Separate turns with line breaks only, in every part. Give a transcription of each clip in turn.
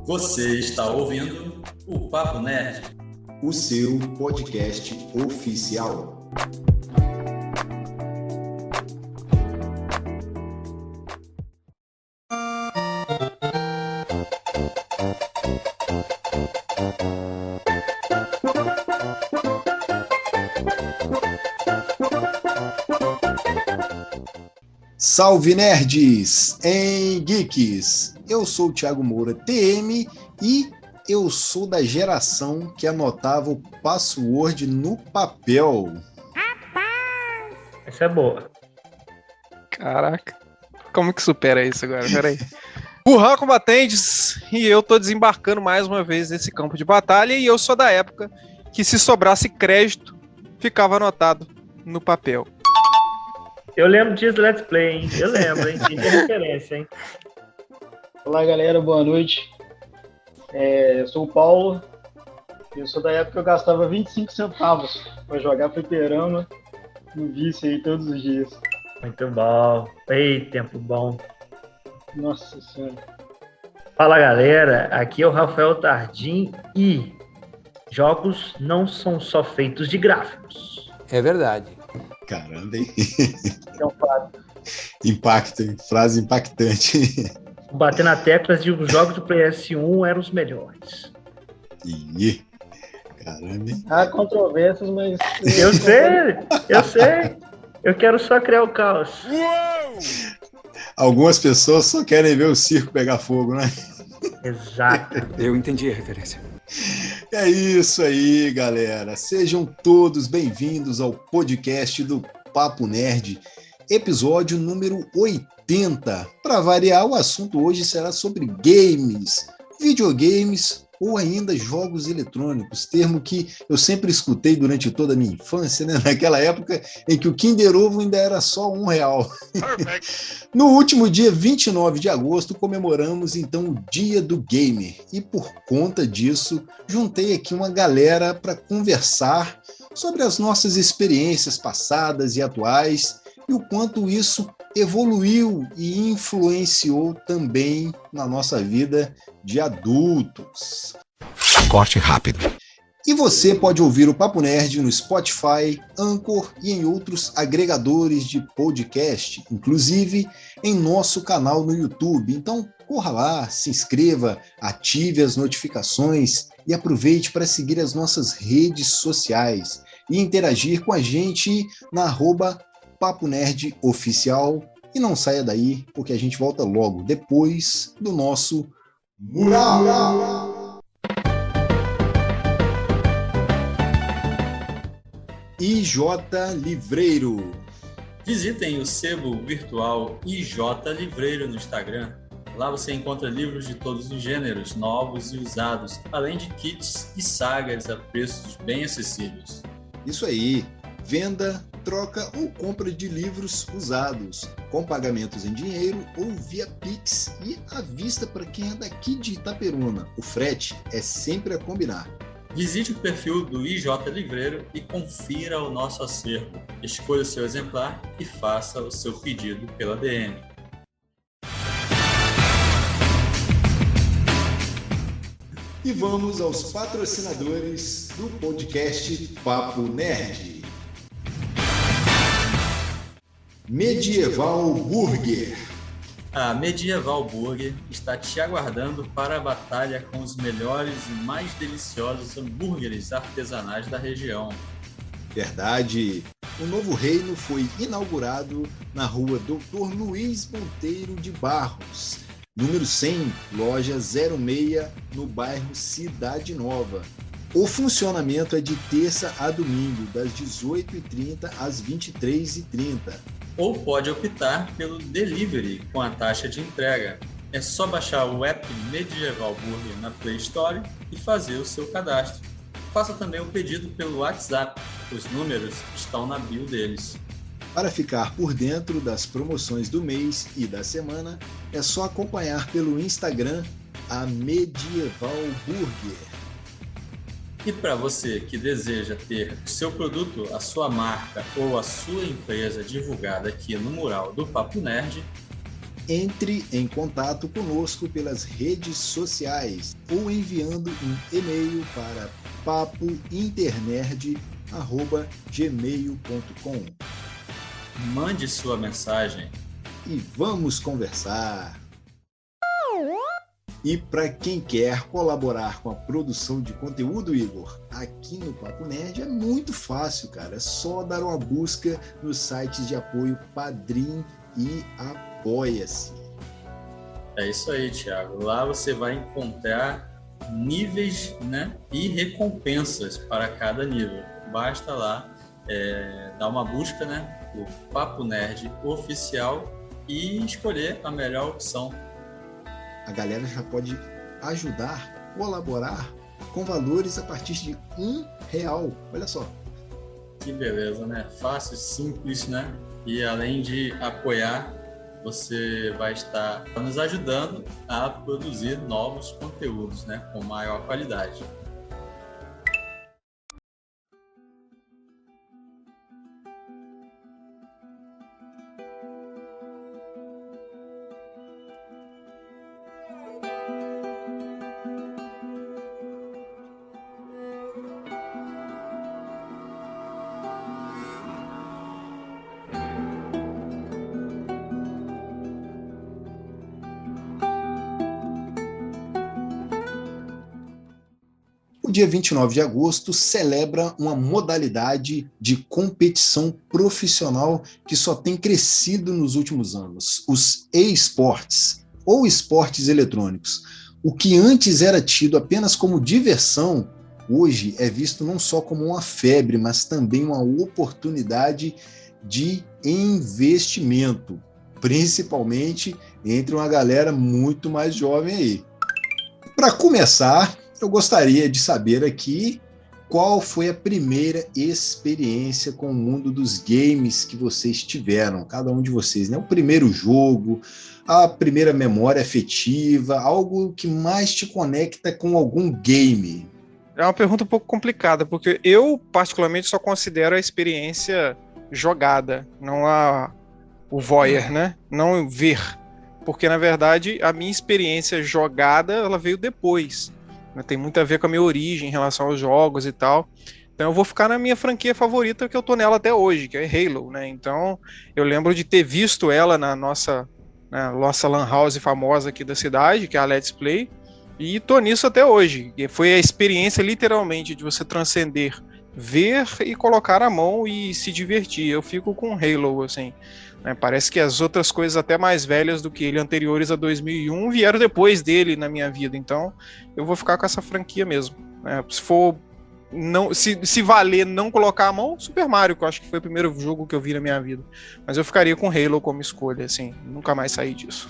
Você está ouvindo o Papo Nerd,
o seu podcast oficial. Salve nerds em geeks! Eu sou o Thiago Moura, TM, e eu sou da geração que anotava o password no papel.
Essa é boa.
Caraca, como que supera isso agora? Peraí. Burhan Combatentes, e eu tô desembarcando mais uma vez nesse campo de batalha, e eu sou da época que se sobrasse crédito, ficava anotado no papel.
Eu lembro disso do Let's Play, hein? Eu lembro, hein? Tem referência, hein?
Olá, galera. Boa noite. Eu sou o Paulo. Eu sou da época que eu gastava 25 centavos para jogar fliperama no vício aí todos os dias.
Muito bom. Ei, tempo bom.
Nossa Senhora.
Fala, galera. Aqui é o Rafael Tardim e jogos não são só feitos de gráficos.
É verdade.
Caramba, hein?
É um fato.
Impacto, hein? Frase impactante.
Bater na tecla de os jogos do PS1 eram os melhores.
Ih, caramba, hein?
Há controvérsias, mas...
Eu sei. Eu quero só criar o caos.
Algumas pessoas só querem ver o circo pegar fogo, né?
Exato.
Eu entendi a referência.
É isso aí, galera. Sejam todos bem-vindos ao podcast do Papo Nerd, episódio número 80. Para variar, o assunto hoje será sobre games, videogames ou ainda jogos eletrônicos, termo que eu sempre escutei durante toda a minha infância, né? Naquela época em que o Kinder Ovo ainda era só R$1. No último dia 29 de agosto, comemoramos então o Dia do Gamer, e por conta disso, juntei aqui uma galera para conversar sobre as nossas experiências passadas e atuais e o quanto isso evoluiu e influenciou também na nossa vida de adultos.
Corte rápido.
E você pode ouvir o Papo Nerd no Spotify, Anchor e em outros agregadores de podcast, inclusive em nosso canal no YouTube. Então, corra lá, se inscreva, ative as notificações e aproveite para seguir as nossas redes sociais e interagir com a gente na @Papo Nerd Oficial. E não saia daí, porque a gente volta logo depois do nosso Mural. IJ Livreiro.
Visitem o sebo virtual IJ Livreiro no Instagram. Lá você encontra livros de todos os gêneros, novos e usados, além de kits e sagas a preços bem acessíveis.
Isso aí, venda, troca ou compra de livros usados, com pagamentos em dinheiro ou via Pix e à vista para quem é daqui de Itaperuna. O frete é sempre a combinar.
Visite o perfil do IJ Livreiro e confira o nosso acervo. Escolha o seu exemplar e faça o seu pedido pela DM.
E vamos aos patrocinadores do podcast Papo Nerd. Medieval Burger.
A Medieval Burger está te aguardando para a batalha com os melhores e mais deliciosos hambúrgueres artesanais da região.
Verdade! O novo reino foi inaugurado na rua Dr. Luiz Monteiro de Barros, número 100, loja 06, no bairro Cidade Nova. O funcionamento é de terça a domingo, das 18h30 às 23h30.
Ou pode optar pelo delivery com a taxa de entrega. É só baixar o app Medieval Burger na Play Store e fazer o seu cadastro. Faça também o pedido pelo WhatsApp. Os números estão na bio deles.
Para ficar por dentro das promoções do mês e da semana, é só acompanhar pelo Instagram a Medieval Burger.
E para você que deseja ter o seu produto, a sua marca ou a sua empresa divulgada aqui no mural do Papo Nerd,
Entre em contato conosco pelas redes sociais ou enviando um e-mail para papointernerd@gmail.com.
Mande sua mensagem.
E vamos conversar. E para quem quer colaborar com a produção de conteúdo, Igor, aqui no Papo Nerd é muito fácil, cara. É só dar uma busca nos sites de apoio Padrim e Apoia-se.
É isso aí, Thiago. Lá você vai encontrar níveis, né, e recompensas para cada nível. Basta lá dar uma busca, né, o Papo Nerd Oficial e escolher a melhor opção.
A galera já pode ajudar, colaborar com valores a partir de R$1. Olha só.
Que beleza, né? Fácil, simples, né? E além de apoiar, você vai estar nos ajudando a produzir novos conteúdos, né? Com maior qualidade.
O dia 29 de agosto celebra uma modalidade de competição profissional que só tem crescido nos últimos anos, os esportes, ou esportes eletrônicos. O que antes era tido apenas como diversão, hoje é visto não só como uma febre, mas também uma oportunidade de investimento, principalmente entre uma galera muito mais jovem aí. Para começar, eu gostaria de saber aqui qual foi a primeira experiência com o mundo dos games que vocês tiveram, cada um de vocês, né? O primeiro jogo, a primeira memória afetiva, algo que mais te conecta com algum game.
É uma pergunta um pouco complicada, porque eu particularmente só considero a experiência jogada, não o voyeur, né? Não ver. Porque, na verdade, a minha experiência jogada, ela veio depois. Tem muito a ver com a minha origem em relação aos jogos e tal. Então eu vou ficar na minha franquia favorita, que eu tô nela até hoje, que é Halo, né? Então eu lembro de ter visto ela na nossa lan house famosa aqui da cidade, que é a Let's Play, e tô nisso até hoje. E foi a experiência literalmente de você transcender, ver e colocar a mão e se divertir. Eu fico com Halo, assim. Parece que as outras coisas até mais velhas do que ele, anteriores a 2001, vieram depois dele na minha vida. Então, eu vou ficar com essa franquia mesmo. Se for se valer não colocar a mão, Super Mario, que eu acho que foi o primeiro jogo que eu vi na minha vida. Mas eu ficaria com Halo como escolha, assim. Nunca mais saí disso.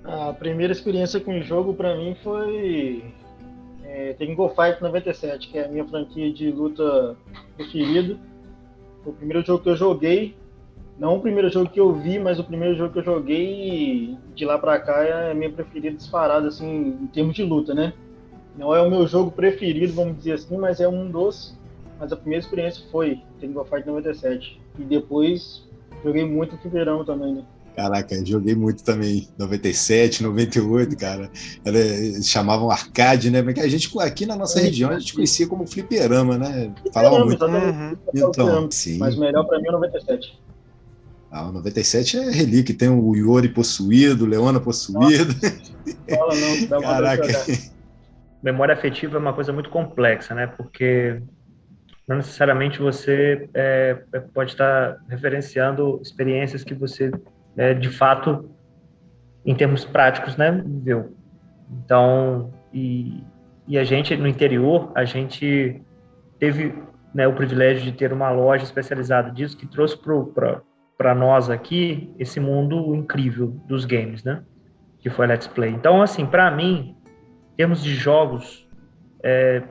A primeira experiência com o jogo, pra mim, foi Tekken Fight 97, que é a minha franquia de luta preferida. Foi o primeiro jogo que eu joguei. Não o primeiro jogo que eu vi, mas o primeiro jogo que eu joguei, de lá pra cá é a minha preferida disparada, assim, em termos de luta, né? Não é o meu jogo preferido, vamos dizer assim, mas é um dos. Mas a primeira experiência foi Tekken Fight 97. E depois joguei muito no fliperama também, né?
Caraca, joguei muito também, 97, 98, cara. Chamavam arcade, né? Porque a gente, aqui na nossa região, a gente conhecia como fliperama, né? Falava muito.
Então, sim. Mas o melhor pra mim é 97.
O 97 é relíquia, tem o Yori possuído, o Leona possuído.
Fala não, dá uma
Caraca.
Memória afetiva é uma coisa muito complexa, né? Porque não necessariamente você pode estar referenciando experiências que você, de fato, em termos práticos, né, viveu. Então, e a gente, no interior, a gente teve, né, o privilégio de ter uma loja especializada disso, que trouxe para nós aqui esse mundo incrível dos games, né? Que foi a Let's Play. Então, assim, para mim, em termos de jogos,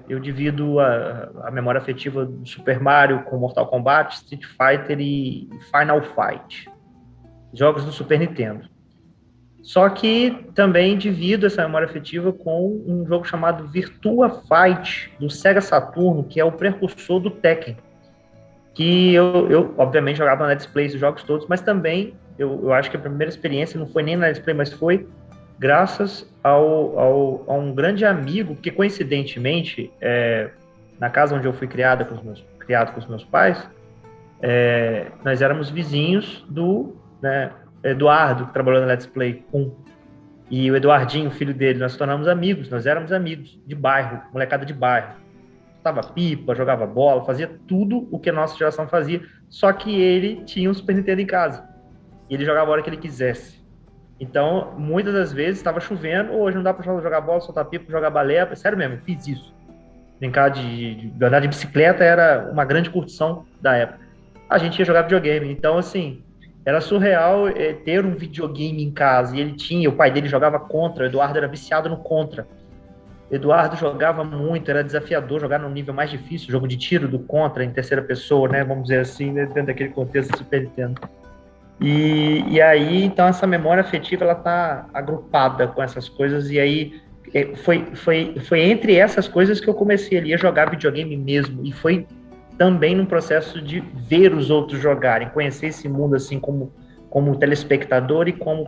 eu divido a memória afetiva do Super Mario com Mortal Kombat, Street Fighter e Final Fight. Jogos do Super Nintendo. Só que também divido essa memória afetiva com um jogo chamado Virtua Fight, do Sega Saturno, que é o precursor do Tekken, que eu obviamente jogava na Let's Play os jogos todos, mas também eu acho que a primeira experiência não foi nem na Let's Play, mas foi graças a um grande amigo, que coincidentemente, na casa onde eu fui criado com os meus pais, nós éramos vizinhos do Eduardo, que trabalhou na Let's Play 1. E o Eduardinho, filho dele, nós tornamos amigos, nós éramos amigos de bairro, molecada de bairro. Tava pipa, jogava bola, fazia tudo o que a nossa geração fazia, só que ele tinha um Super Nintendo em casa. E ele jogava a hora que ele quisesse. Então, muitas das vezes, estava chovendo, hoje não dá para jogar bola, soltar pipa, jogar balé. Sério mesmo, eu fiz isso. Brincar de andar de bicicleta era uma grande curtição da época. A gente ia jogar videogame. Então, assim, era surreal ter um videogame em casa. E o pai dele jogava Contra, o Eduardo era viciado no Contra. Eduardo jogava muito, era desafiador jogar no nível mais difícil, jogo de tiro do Contra em terceira pessoa, né? Vamos dizer assim, né? Dentro daquele contexto do Super Nintendo. E aí, então, essa memória afetiva, ela tá agrupada com essas coisas, e aí foi entre essas coisas que eu comecei ali a jogar videogame mesmo, e foi também num processo de ver os outros jogarem, conhecer esse mundo, assim, como telespectador e como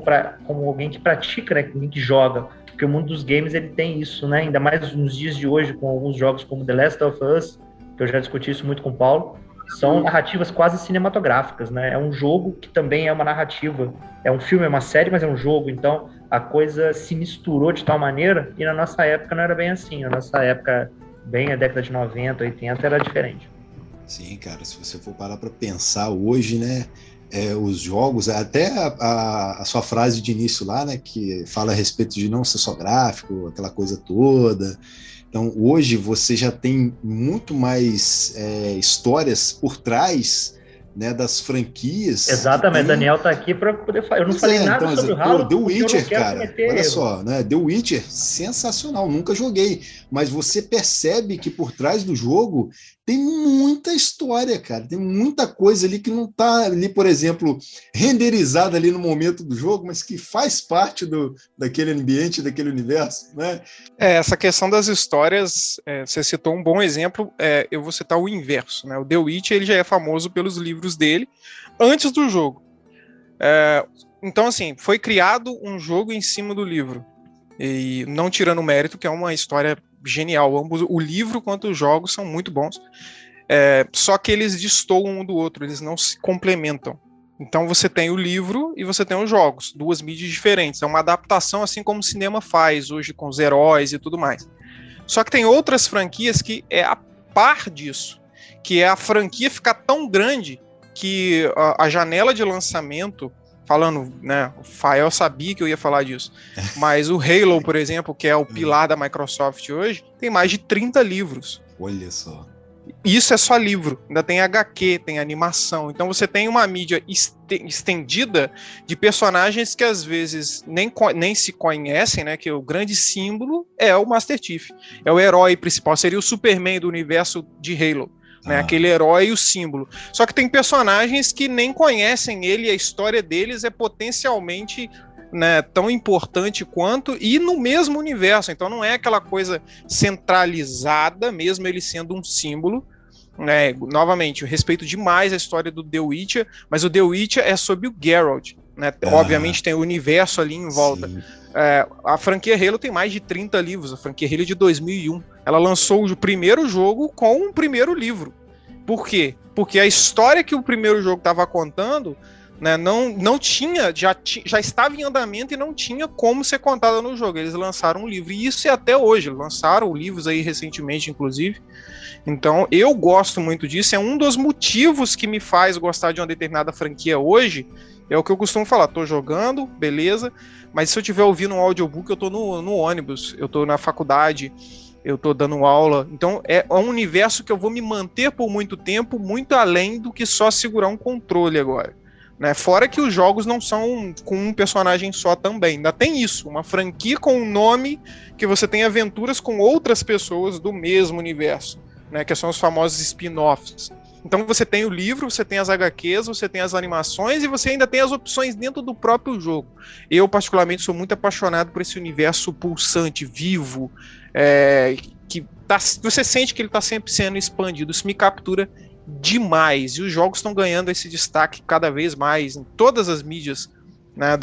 alguém que pratica, né, alguém que joga, porque o mundo dos games, ele tem isso, né, ainda mais nos dias de hoje, com alguns jogos como The Last of Us, que eu já discuti isso muito com o Paulo, são narrativas quase cinematográficas, né? É um jogo que também é uma narrativa. É um filme, é uma série, mas é um jogo. Então, a coisa se misturou de tal maneira, e na nossa época não era bem assim. Na nossa época, bem a década de 90, 80, era diferente.
Sim, cara, se você for parar para pensar hoje, né, os jogos, até a sua frase de início lá, né, que fala a respeito de não ser só gráfico, aquela coisa toda. Então, hoje você já tem muito mais histórias por trás, né, das franquias.
Exatamente, Daniel tá aqui para poder falar. Eu não falei nada
então,
sobre o Halo.
The Witcher, cara, olha
erro.
só, né? The Witcher, sensacional, nunca joguei, mas você percebe que por trás do jogo tem muita história, cara, tem muita coisa ali que não tá ali, por exemplo, renderizada ali no momento do jogo, mas que faz parte daquele ambiente, daquele universo, né?
Essa questão das histórias, você citou um bom exemplo, eu vou citar o inverso, né? O The Witcher, ele já é famoso pelos livros dele antes do jogo. Então, assim, foi criado um jogo em cima do livro, e não tirando o mérito, que é uma história genial, ambos, o livro quanto os jogos são muito bons, só que eles destoam um do outro, eles não se complementam. Então você tem o livro e você tem os jogos, duas mídias diferentes, é uma adaptação assim como o cinema faz hoje com os heróis e tudo mais. Só que tem outras franquias que é a par disso, que é a franquia ficar tão grande que a janela de lançamento, falando, né, o Fael sabia que eu ia falar disso, mas o Halo, por exemplo, que é o pilar da Microsoft hoje, tem mais de 30 livros.
Olha só.
Isso é só livro, ainda tem HQ, tem animação, então você tem uma mídia estendida de personagens que às vezes nem se conhecem, né, que o grande símbolo é o Master Chief, é o herói principal, seria o Superman do universo de Halo. Né, aquele herói e o símbolo. Só que tem personagens que nem conhecem ele e a história deles é potencialmente, né, tão importante quanto, e no mesmo universo. Então não é aquela coisa centralizada, mesmo ele sendo um símbolo. Né, novamente, eu respeito demais a história do The Witcher, mas o The Witcher é sobre o Geralt. Né, obviamente tem o universo ali em volta. A franquia Halo tem mais de 30 livros, a franquia Halo é de 2001. Ela lançou o primeiro jogo com o primeiro livro. Por quê? Porque a história que o primeiro jogo estava contando, né, não tinha, já estava em andamento e não tinha como ser contada no jogo. Eles lançaram um livro, e isso é até hoje. Lançaram livros aí recentemente, inclusive. Então, eu gosto muito disso. É um dos motivos que me faz gostar de uma determinada franquia hoje. É o que eu costumo falar, tô jogando, beleza, mas se eu estiver ouvindo um audiobook, eu tô no ônibus, eu tô na faculdade, eu tô dando aula, então é um universo que eu vou me manter por muito tempo, muito além do que só segurar um controle agora, né? Fora que os jogos não são com um personagem só também, ainda tem isso, uma franquia com um nome que você tem aventuras com outras pessoas do mesmo universo, né? Que são os famosos spin-offs. Então você tem o livro, você tem as HQs, você tem as animações e você ainda tem as opções dentro do próprio jogo. Eu, particularmente, sou muito apaixonado por esse universo pulsante, vivo, que você sente que ele está sempre sendo expandido. Isso me captura demais, e os jogos estão ganhando esse destaque cada vez mais em todas as mídias, né,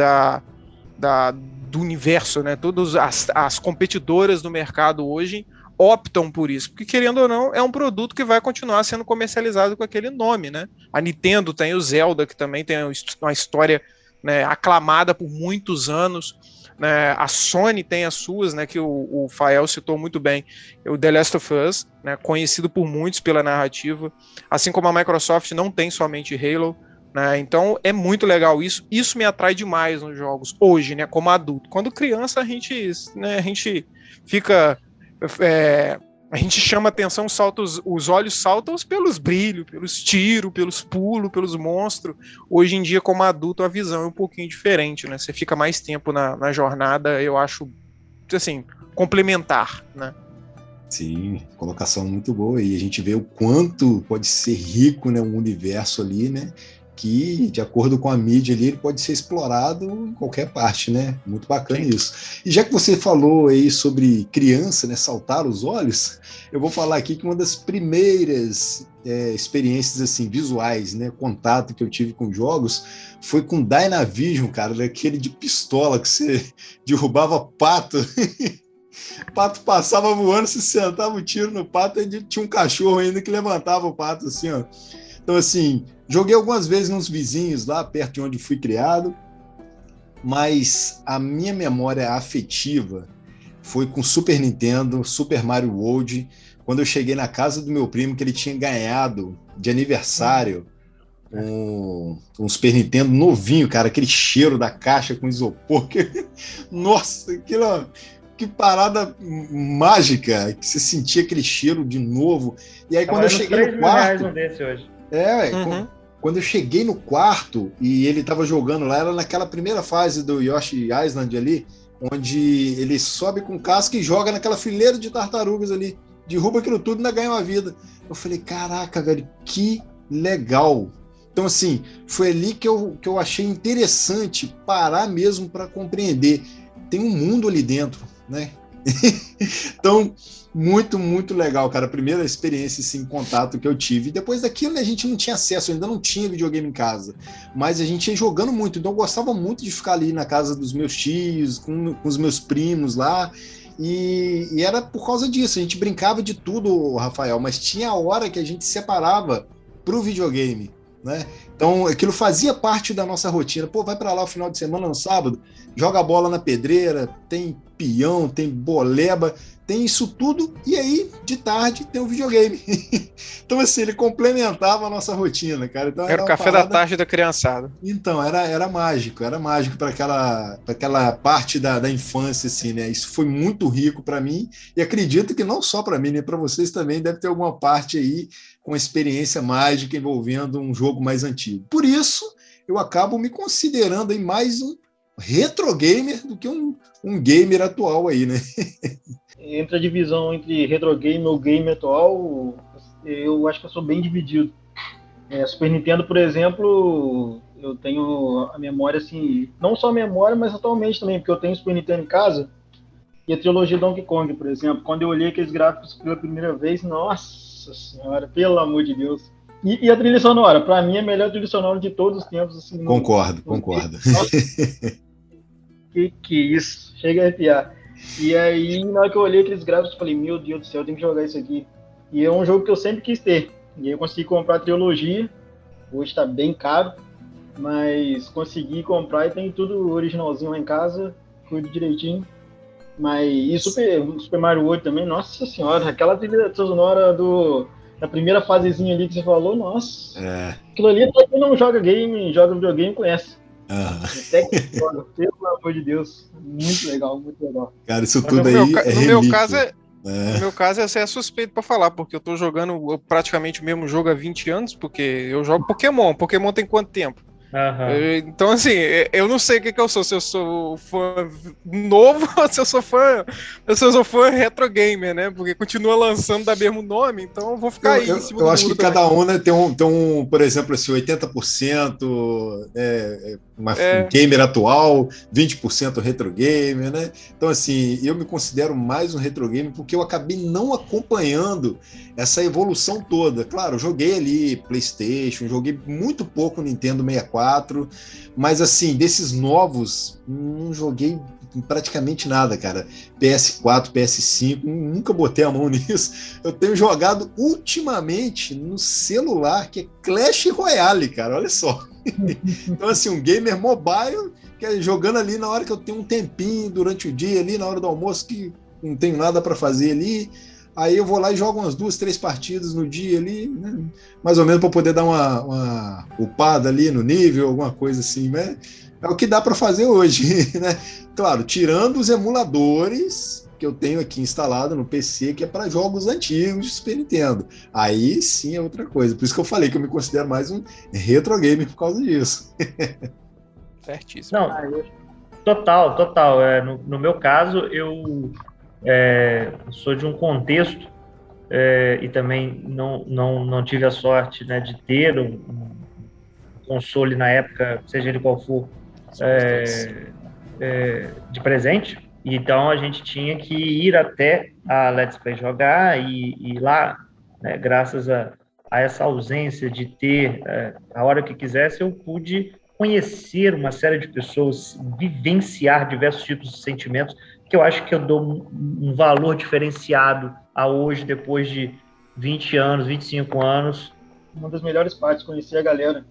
do universo, né? Todas as competidoras do mercado hoje optam por isso, porque querendo ou não, é um produto que vai continuar sendo comercializado com aquele nome, né? A Nintendo tem o Zelda, que também tem uma história, né, aclamada por muitos anos, né? A Sony tem as suas, né, que o Fael citou muito bem, o The Last of Us, né, conhecido por muitos pela narrativa, assim como a Microsoft não tem somente Halo, né? Então é muito legal isso me atrai demais nos jogos hoje, né, como adulto. Quando criança a gente fica a gente chama atenção, os olhos saltam pelos brilhos, pelos tiros, pelos pulos, pelos monstros. Hoje em dia, como adulto, a visão é um pouquinho diferente, né? Você fica mais tempo na jornada, eu acho, assim, complementar, né?
Sim, colocação muito boa. E a gente vê o quanto pode ser rico, né, o universo ali, né? Que, de acordo com a mídia ali, ele pode ser explorado em qualquer parte, né? Muito bacana. Sim. Isso. E já que você falou aí sobre criança, né, saltar os olhos, eu vou falar aqui que uma das primeiras experiências, assim, visuais, né, contato que eu tive com jogos, foi com Dynavision, cara, daquele de pistola que você derrubava pato. O pato passava voando, se sentava o tiro no pato, e tinha um cachorro ainda que levantava o pato, assim, ó. Então, assim, joguei algumas vezes nos vizinhos lá, perto de onde fui criado, mas a minha memória afetiva foi com Super Nintendo, Super Mario World, quando eu cheguei na casa do meu primo, que ele tinha ganhado de aniversário um Super Nintendo novinho, cara, aquele cheiro da caixa com isopor. Nossa, aquilo... Que parada mágica, que você sentia aquele cheiro de novo. E aí, quando eu cheguei no quarto...
Um desse hoje.
Quando eu cheguei no quarto e ele tava jogando lá, era naquela primeira fase do Yoshi Island ali, onde ele sobe com casca e joga naquela fileira de tartarugas ali, derruba aquilo tudo e ainda ganha uma vida. Eu falei, caraca, velho, que legal. Então, assim, foi ali que eu achei interessante parar mesmo para compreender. Tem um mundo ali dentro, né? Então, muito, muito legal, cara. A primeira experiência, assim, contato que eu tive. E depois daquilo, né, a gente não tinha acesso, ainda não tinha videogame em casa. Mas a gente ia jogando muito. Então, eu gostava muito de ficar ali na casa dos meus tios, com os meus primos lá. E era por causa disso. A gente brincava de tudo, Rafael, mas tinha a hora que a gente separava pro videogame, né? Então, aquilo fazia parte da nossa rotina. Pô, vai para lá o final de semana, no sábado, joga a bola na pedreira, tem peão, tem boleba, tem isso tudo, e aí, de tarde, tem o videogame. Então, assim, ele complementava a nossa rotina, cara. Então,
era o café da tarde da criançada.
Então, era mágico para aquela parte da infância, assim, né? Isso foi muito rico para mim, e acredito que não só para mim, né? Para vocês também deve ter alguma parte aí com experiência mágica envolvendo um jogo mais antigo. Por isso, eu acabo me considerando aí mais um retro gamer do que um gamer atual aí, né?
Entre a divisão entre retro game ou game atual, eu acho que eu sou bem dividido. Super Nintendo, por exemplo, eu tenho a memória, assim, não só a memória, mas atualmente também, porque eu tenho Super Nintendo em casa, e a trilogia Donkey Kong, por exemplo, quando eu olhei aqueles gráficos pela primeira vez, nossa senhora, pelo amor de Deus. E a trilha sonora, pra mim, é a melhor trilha sonora de todos os tempos. Assim,
concordo.
Que isso, chega a arrepiar. E aí, na hora que eu olhei aqueles gráficos, eu falei, meu Deus do céu, eu tenho que jogar isso aqui. E é um jogo que eu sempre quis ter. E aí eu consegui comprar a trilogia, hoje tá bem caro, mas consegui comprar e tem tudo originalzinho lá em casa, cuido direitinho. E Super Mario World também, nossa senhora, aquela trilha sonora da primeira fasezinha ali que você falou, nossa. Aquilo ali, pra quem não joga videogame, conhece. Até que joga, pelo amor de Deus. Muito legal, muito legal.
Cara, isso tudo aí é relíquia.
No meu caso, essa é suspeito pra falar, porque eu tô jogando praticamente o mesmo jogo há 20 anos, porque eu jogo Pokémon. Pokémon tem quanto tempo? Então, assim, eu não sei o que eu sou, se eu sou fã novo ou se eu sou fã retro gamer, né? Porque continua lançando da mesmo nome, então eu vou ficar aí em cima do
eu acho que
muro também.
cada um, né, tem um, por exemplo, assim, 80% gamer atual, 20% retro gamer, né? Então, assim, eu me considero mais um retro gamer porque eu acabei não acompanhando essa evolução toda. Claro, eu joguei ali PlayStation, joguei muito pouco Nintendo 64, mas, assim, desses novos, não joguei praticamente nada, cara. PS4, PS5, nunca botei a mão nisso. Eu tenho jogado ultimamente no celular, que é Clash Royale, cara, olha só. Então, assim, um gamer mobile, que é jogando ali na hora que eu tenho um tempinho durante o dia, ali na hora do almoço, que não tenho nada para fazer ali. Aí eu vou lá e jogo umas 2, 3 partidas no dia ali, né? Mais ou menos para poder dar uma upada ali no nível, alguma coisa assim, né? É o que dá para fazer hoje, né? Claro, tirando os emuladores que eu tenho aqui instalado no PC, que é para jogos antigos de Super Nintendo. Aí sim é outra coisa. Por isso que eu falei que eu me considero mais um retro gamer por causa disso.
Certíssimo.
Não, total. No meu caso, eu sou de um contexto e também não tive a sorte, né, de ter um console na época, seja ele qual for, de presente. Então a gente tinha que ir até a Let's Play jogar e lá, né, graças a essa ausência de ter a hora que quisesse, eu pude conhecer uma série de pessoas, vivenciar diversos tipos de sentimentos, que eu acho que eu dou um valor diferenciado a hoje, depois de 20 anos, 25 anos.
Uma das melhores partes, conhecer a galera.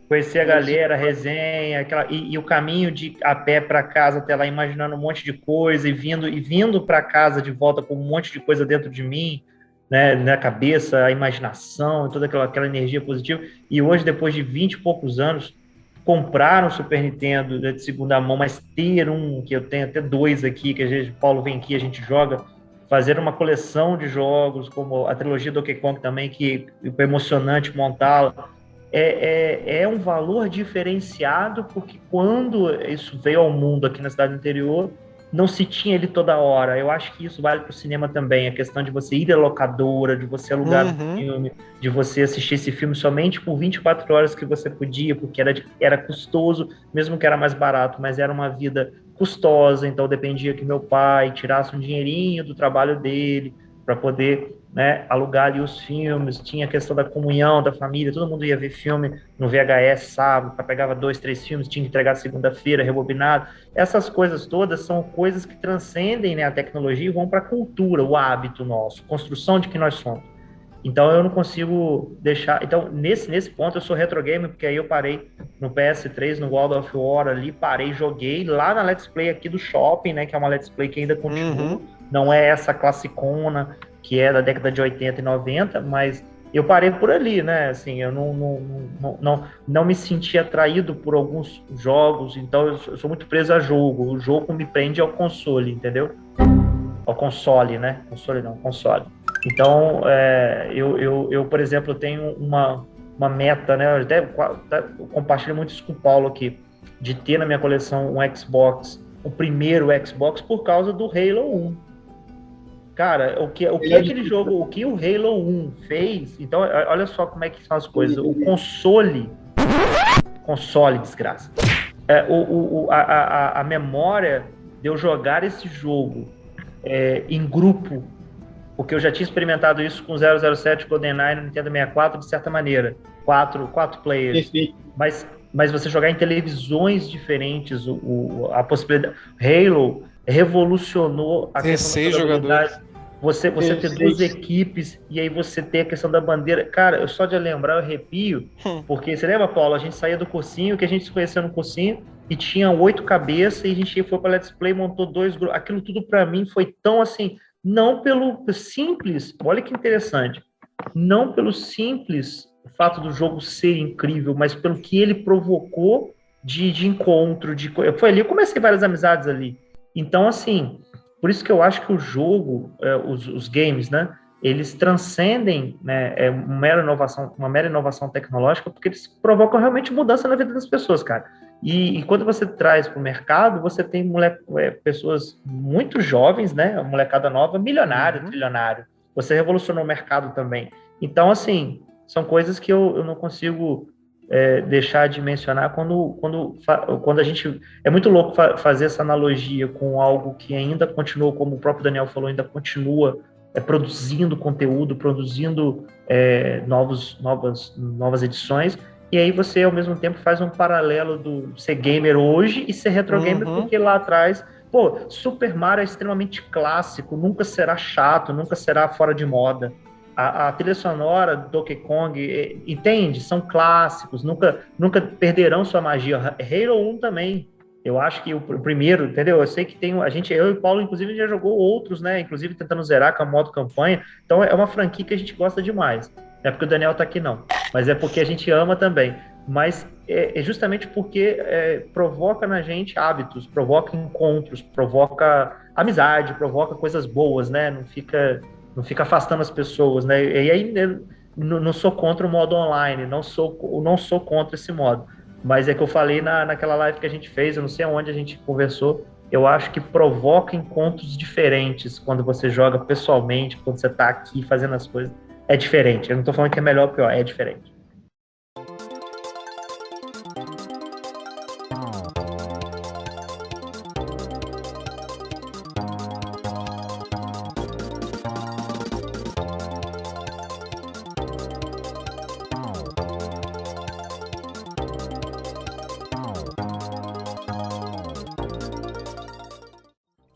Conhecer a galera, a resenha, e o caminho de a pé para casa até lá, imaginando um monte de coisa e vindo para casa de volta com um monte de coisa dentro de mim, né, na cabeça, a imaginação, toda aquela energia positiva. E hoje, depois de 20 e poucos anos, comprar um Super Nintendo de segunda mão, mas ter um, que eu tenho até 2 aqui, que às vezes o Paulo vem aqui, a gente joga, fazer uma coleção de jogos, como a trilogia do Donkey Kong também, que foi emocionante montá-la. É um valor diferenciado, porque quando isso veio ao mundo aqui na cidade do interior, não se tinha ele toda hora. Eu acho que isso vale para o cinema também, a questão de você ir à locadora, de você alugar um filme, de você assistir esse filme somente por 24 horas que você podia, porque era custoso, mesmo que era mais barato, mas era uma vida custosa, então dependia que meu pai tirasse um dinheirinho do trabalho dele para poder, né, alugar ali os filmes. Tinha a questão da comunhão da família, todo mundo ia ver filme no VHS sábado, pegava 2, 3 filmes, tinha que entregar segunda-feira, rebobinado. Essas coisas todas são coisas que transcendem, né, a tecnologia e vão para a cultura, o hábito nosso, construção de que nós somos. Então eu não consigo deixar. Então, nesse ponto, eu sou retro gamer, porque aí eu parei no PS3, no World of War ali, parei, joguei lá na Let's Play aqui do shopping, né? Que é uma Let's Play que ainda continua. Não é essa classicona que é da década de 80 e 90, mas eu parei por ali, né? Assim, eu não me senti atraído por alguns jogos, então eu sou muito preso a jogo. O jogo me prende ao console, entendeu? Ao console, né? Console não, console. Então, eu, por exemplo, tenho uma meta, né? Eu até compartilho muito isso com o Paulo aqui, de ter na minha coleção um Xbox, o primeiro Xbox, por causa do Halo 1. Cara, o que aquele jogo, o que o Halo 1 fez, então, olha só como é que são as coisas. O console, desgraça. A memória de eu jogar esse jogo em grupo, porque eu já tinha experimentado isso com 007 GoldenEye no Nintendo 64, de certa maneira. 4 players. Perfeito. Mas você jogar em televisões diferentes, a possibilidade... Halo revolucionou a questão da jogabilidade. Você ter 2 equipes e aí você ter a questão da bandeira. Cara, eu só de lembrar, eu arrepio, porque você lembra, Paulo? A gente saía do cursinho, que a gente se conheceu no cursinho, e tinha 8 cabeças, e a gente foi para Let's Play, montou 2 grupos. Aquilo tudo para mim foi tão assim... Não pelo simples, olha que interessante, não pelo simples fato do jogo ser incrível, mas pelo que ele provocou de encontro, foi ali, eu comecei várias amizades ali. Então, assim, por isso que eu acho que o jogo, os games, né, eles transcendem, né, uma mera inovação tecnológica, porque eles provocam realmente mudança na vida das pessoas, cara. E quando você traz para o mercado, você tem pessoas muito jovens, né, a molecada nova, milionário, trilionário. Você revolucionou o mercado também. Então, assim, são coisas que eu não consigo deixar de mencionar quando a gente... É muito louco fazer essa analogia com algo que ainda continua, como o próprio Daniel falou, ainda continua produzindo conteúdo, produzindo novas edições, e aí você, ao mesmo tempo, faz um paralelo do ser gamer hoje e ser retro gamer, porque lá atrás, pô, Super Mario é extremamente clássico, nunca será chato, nunca será fora de moda. A trilha sonora do Donkey Kong, entende? São clássicos, nunca perderão sua magia. Halo 1 também. Eu acho que o primeiro, entendeu? Eu sei que tem eu e o Paulo, inclusive, já jogou outros, né? Inclusive tentando zerar com a modo campanha. Então é uma franquia que a gente gosta demais. Não é porque o Daniel tá aqui, não. Mas é porque a gente ama também. Mas é justamente porque provoca na gente hábitos, provoca encontros, provoca amizade, provoca coisas boas, né? Não fica afastando as pessoas, né? E aí eu não sou contra o modo online, não sou contra esse modo. Mas é que eu falei naquela live que a gente fez, eu não sei aonde a gente conversou, eu acho que provoca encontros diferentes quando você joga pessoalmente, quando você tá aqui fazendo as coisas. É diferente. Eu não tô falando que é melhor ou pior, é diferente.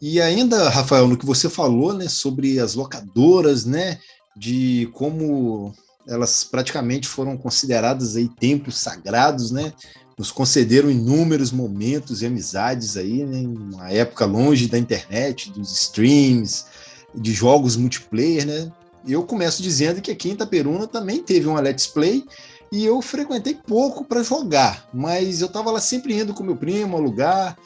E ainda, Rafael, no que você falou, né, sobre as locadoras, né, de como elas praticamente foram consideradas aí templos sagrados, né, nos concederam inúmeros momentos e amizades aí, né, em uma época longe da internet, dos streams, de jogos multiplayer, né. Eu começo dizendo que aqui em Itaperuna também teve uma Let's Play e eu frequentei pouco para jogar, mas eu estava lá sempre indo com meu primo alugar,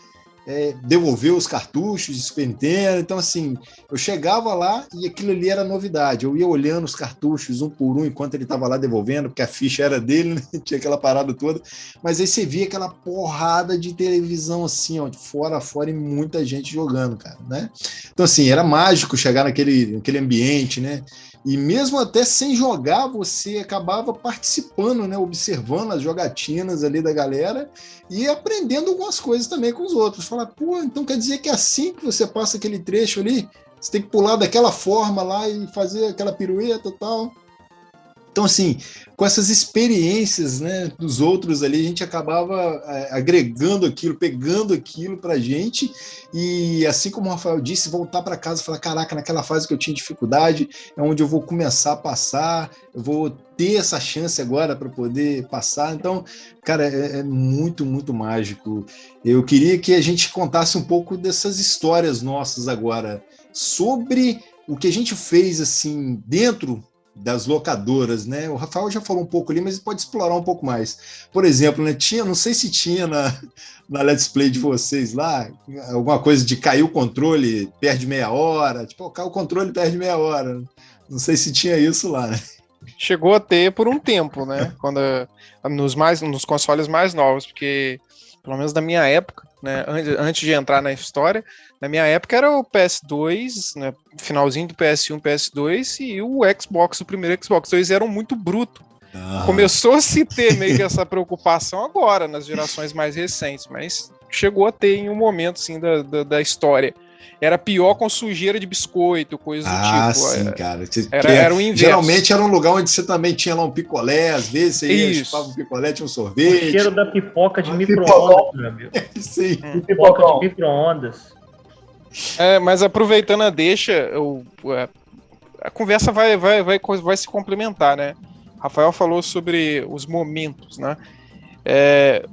devolver os cartuchos de Super Nintendo. Então, assim, eu chegava lá e aquilo ali era novidade. Eu ia olhando os cartuchos um por um enquanto ele estava lá devolvendo, porque a ficha era dele, né? Tinha aquela parada toda. Mas aí você via aquela porrada de televisão assim, ó, de fora a fora, e muita gente jogando, cara, né? Então, assim, era mágico chegar naquele ambiente, né? E mesmo até sem jogar, você acabava participando, né? Observando as jogatinas ali da galera e aprendendo algumas coisas também com os outros. Falar, pô, então quer dizer que é assim que você passa aquele trecho ali? Você tem que pular daquela forma lá e fazer aquela pirueta e tal. Então, assim, com essas experiências, né, dos outros ali, a gente acabava agregando aquilo, pegando aquilo pra gente, e assim como o Rafael disse, voltar para casa e falar, caraca, naquela fase que eu tinha dificuldade, é onde eu vou começar a passar, eu vou ter essa chance agora para poder passar. Então, cara, é muito, muito mágico. Eu queria que a gente contasse um pouco dessas histórias nossas agora, sobre o que a gente fez, assim, dentro das locadoras, né? O Rafael já falou um pouco ali, mas ele pode explorar um pouco mais. Por exemplo, né, não sei se tinha na Let's Play de vocês lá, alguma coisa de cair o controle, perde meia hora, tipo, cai o controle, perde meia hora. Não sei se tinha isso lá, né?
Chegou a ter por um tempo, né? Quando, nos consoles mais novos, porque, pelo menos na minha época, né, antes de entrar na história, na minha época era o PS2, né, finalzinho do PS1, PS2, e o Xbox, o primeiro Xbox 2 eram muito bruto. Começou a se ter meio que essa preocupação agora, nas gerações mais recentes, mas chegou a ter em um momento, assim, da história. Era pior com sujeira de biscoito, coisa do tipo.
Ah, sim, cara.
Era o inverso.
Geralmente era um lugar onde você também tinha lá um picolé, às vezes você ia chupava um picolé, tinha um sorvete.
O cheiro da pipoca de micro-ondas, meu amigo.
Sim.
Pipoca de micro-ondas.
Mas aproveitando a deixa, a conversa vai se complementar, né? Rafael falou sobre os momentos, né?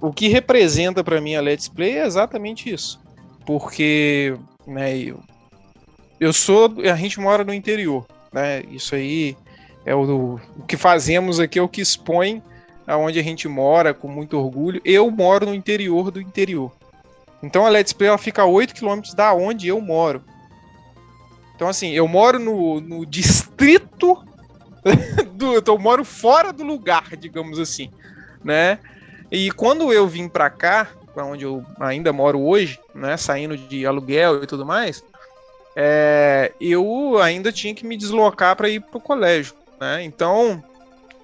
O que representa para mim a Let's Play é exatamente isso. Porque, né, a gente mora no interior, né? Isso aí é o que fazemos aqui, é o que expõe aonde a gente mora com muito orgulho. Eu moro no interior do interior. Então a Let's Play ela fica a 8 km da onde eu moro. Então, assim, eu moro no distrito eu moro fora do lugar, digamos assim, né? E quando eu vim para cá, para onde eu ainda moro hoje, né, saindo de aluguel e tudo mais, eu ainda tinha que me deslocar para ir para o colégio, né? Então,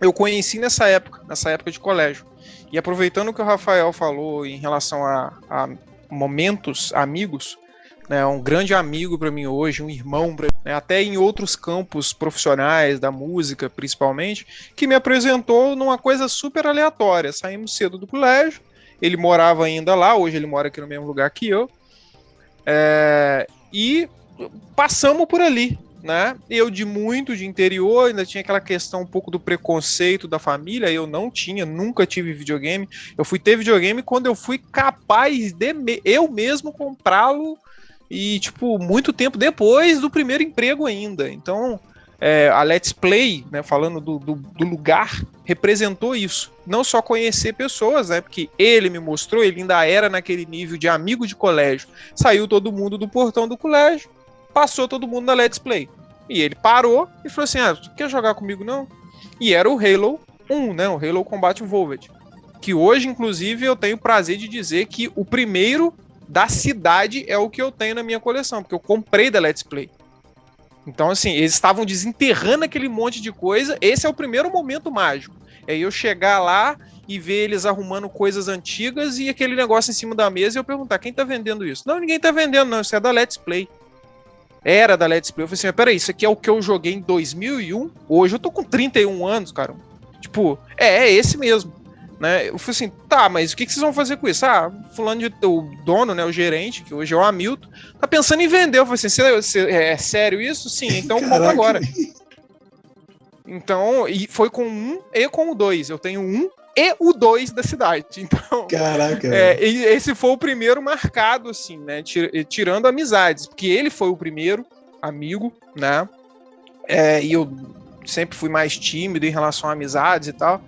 eu conheci nessa época de colégio. E aproveitando o que o Rafael falou em relação a momentos amigos, né, um grande amigo para mim hoje, um irmão, né, até em outros campos profissionais, da música principalmente, que me apresentou numa coisa super aleatória. Saímos cedo do colégio, ele morava ainda lá, hoje ele mora aqui no mesmo lugar que eu, e passamos por ali, né? Eu de interior, ainda tinha aquela questão um pouco do preconceito da família, eu não tinha, nunca tive videogame. Eu fui ter videogame quando eu fui capaz de eu mesmo comprá-lo e, tipo, muito tempo depois do primeiro emprego ainda. Então, a Let's Play, né, falando do lugar, representou isso. Não só conhecer pessoas, né, porque ele me mostrou, ele ainda era naquele nível de amigo de colégio. Saiu todo mundo do portão do colégio, passou todo mundo na Let's Play. E ele parou e falou assim, tu quer jogar comigo não? E era o Halo 1, né, o Halo Combat Evolved. Que hoje, inclusive, eu tenho o prazer de dizer que o primeiro da cidade é o que eu tenho na minha coleção, porque eu comprei da Let's Play. Então, assim, eles estavam desenterrando aquele monte de coisa. Esse é o primeiro momento mágico. É eu chegar lá e ver eles arrumando coisas antigas e aquele negócio em cima da mesa e eu perguntar, quem tá vendendo isso? Não, ninguém tá vendendo, não, isso é da Let's Play. Era da Let's Play. Eu falei assim, peraí, isso aqui é o que eu joguei em 2001? Hoje eu tô com 31 anos, cara. Tipo, é esse mesmo. Né? Eu falei assim, tá, mas o que vocês vão fazer com isso? Fulano o dono, né, o gerente, que hoje é o Hamilton, tá pensando em vender. Eu falei assim, é sério isso? Sim, então compra agora. Então, e foi com o 1 e com o 2. Eu tenho o 1 e o 2 da cidade. Então,
caraca.
Esse foi o primeiro marcado, assim, né, tirando amizades, porque ele foi o primeiro amigo, né, e eu sempre fui mais tímido em relação a amizades e tal.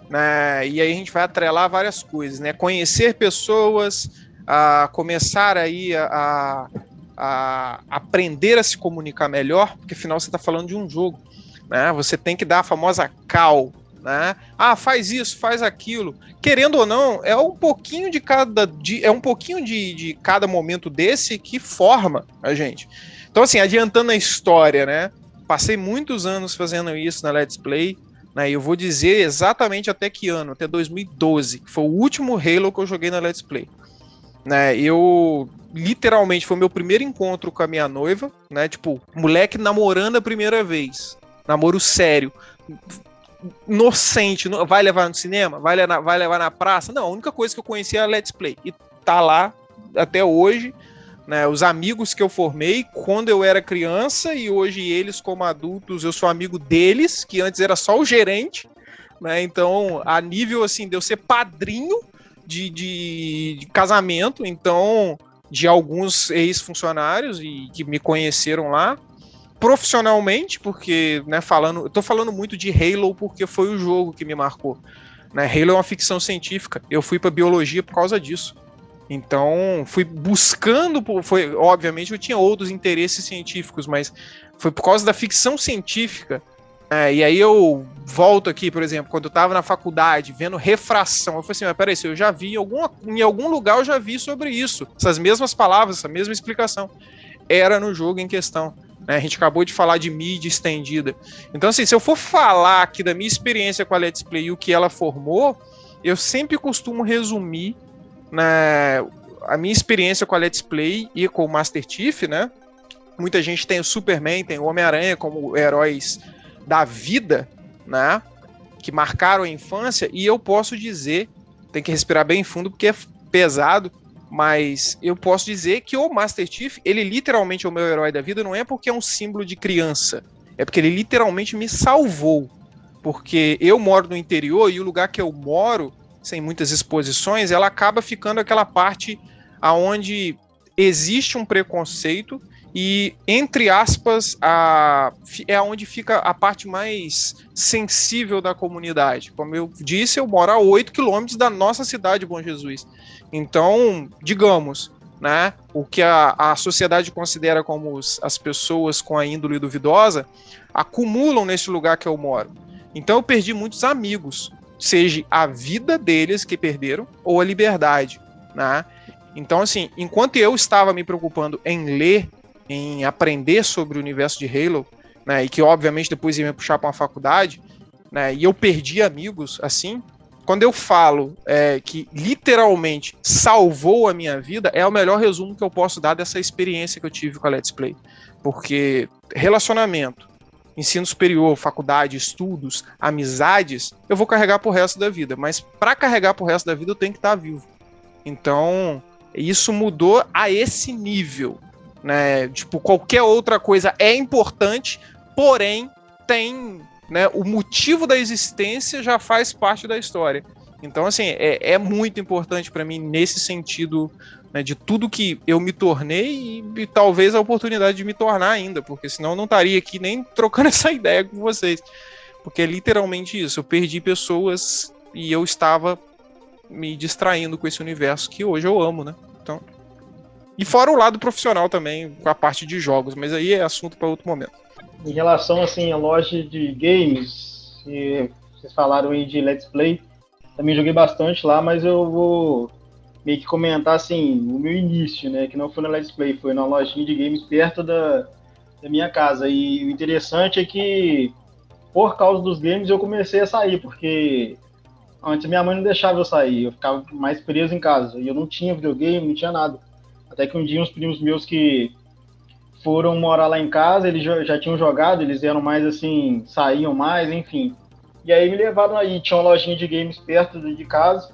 Né, e aí a gente vai atrelar várias coisas, né? Conhecer pessoas, começar aí a aprender a se comunicar melhor, porque afinal você está falando de um jogo, né? Você tem que dar a famosa call, né? Faz isso, faz aquilo. Querendo ou não, é um pouquinho de cada momento desse que forma a gente. Então, assim, adiantando a história, né? Passei muitos anos fazendo isso na Let's Play. Eu vou dizer exatamente até que ano, até 2012, que foi o último Halo que eu joguei na Let's Play. Eu, literalmente, foi o meu primeiro encontro com a minha noiva, né? Tipo, moleque namorando a primeira vez. Namoro sério. Inocente. Vai levar no cinema? Vai levar na praça? Não, a única coisa que eu conhecia era a Let's Play. E tá lá até hoje. Né, os amigos que eu formei quando eu era criança e hoje eles como adultos, eu sou amigo deles, que antes era só o gerente, né, então a nível assim de eu ser padrinho de casamento, então de alguns ex-funcionários e que me conheceram lá, profissionalmente, porque, né, eu tô falando muito de Halo porque foi o jogo que me marcou, né, Halo é uma ficção científica, eu fui para biologia por causa disso. Então, fui buscando, obviamente eu tinha outros interesses científicos, mas foi por causa da ficção científica. E aí eu volto aqui, por exemplo, quando eu estava na faculdade, vendo refração, eu falei assim, mas peraí, eu já vi, em algum lugar eu já vi sobre isso, essas mesmas palavras, essa mesma explicação. Era no jogo em questão. A gente acabou de falar de mídia estendida. Então, assim, se eu for falar aqui da minha experiência com a Let's Play e o que ela formou, eu sempre costumo resumir a minha experiência com a Let's Play e com o Master Chief, né? Muita gente tem o Superman, tem o Homem-Aranha como heróis da vida, né? Que marcaram a infância, e eu posso dizer, tem que respirar bem fundo porque é pesado, mas eu posso dizer que o Master Chief, ele literalmente é o meu herói da vida, não é porque é um símbolo de criança, é porque ele literalmente me salvou, porque eu moro no interior e o lugar que eu moro, sem muitas exposições, ela acaba ficando aquela parte aonde existe um preconceito e, entre aspas, é onde fica a parte mais sensível da comunidade. Como eu disse, eu moro a 8 quilômetros da nossa cidade, Bom Jesus. Então, digamos, né, o que a sociedade considera como as pessoas com a índole duvidosa, acumulam nesse lugar que eu moro. Então eu perdi muitos amigos, seja a vida deles que perderam ou a liberdade, né? Então, assim, enquanto eu estava me preocupando em ler, em aprender sobre o universo de Halo, né, e que obviamente depois ia me puxar para uma faculdade, né, e eu perdi amigos, assim, quando eu falo que literalmente salvou a minha vida, é o melhor resumo que eu posso dar dessa experiência que eu tive com a Let's Play. Porque relacionamento, ensino superior, faculdade, estudos, amizades, eu vou carregar pro resto da vida. Mas para carregar pro resto da vida, eu tenho que estar vivo. Então, isso mudou a esse nível, né? Tipo, qualquer outra coisa é importante, porém, tem, né, o motivo da existência já faz parte da história. Então, assim, é muito importante para mim nesse sentido, né, de tudo que eu me tornei e talvez a oportunidade de me tornar ainda, porque senão eu não estaria aqui nem trocando essa ideia com vocês. Porque é literalmente isso, eu perdi pessoas e eu estava me distraindo com esse universo que hoje eu amo, né? Então, e fora o lado profissional também, com a parte de jogos, mas aí é assunto para outro momento.
Em relação, assim, à loja de games, que vocês falaram aí de Let's Play, também joguei bastante lá, mas eu vou meio que comentar, assim, o meu início, né? Que não foi na Let's Play, foi na lojinha de games perto da minha casa. E o interessante é que, por causa dos games, eu comecei a sair, porque antes minha mãe não deixava eu sair, eu ficava mais preso em casa. E eu não tinha videogame, não tinha nada. Até que um dia uns primos meus que foram morar lá em casa, eles já tinham jogado, eles eram mais assim, saíam mais, enfim. E aí me levaram aí, tinha uma lojinha de games perto de casa,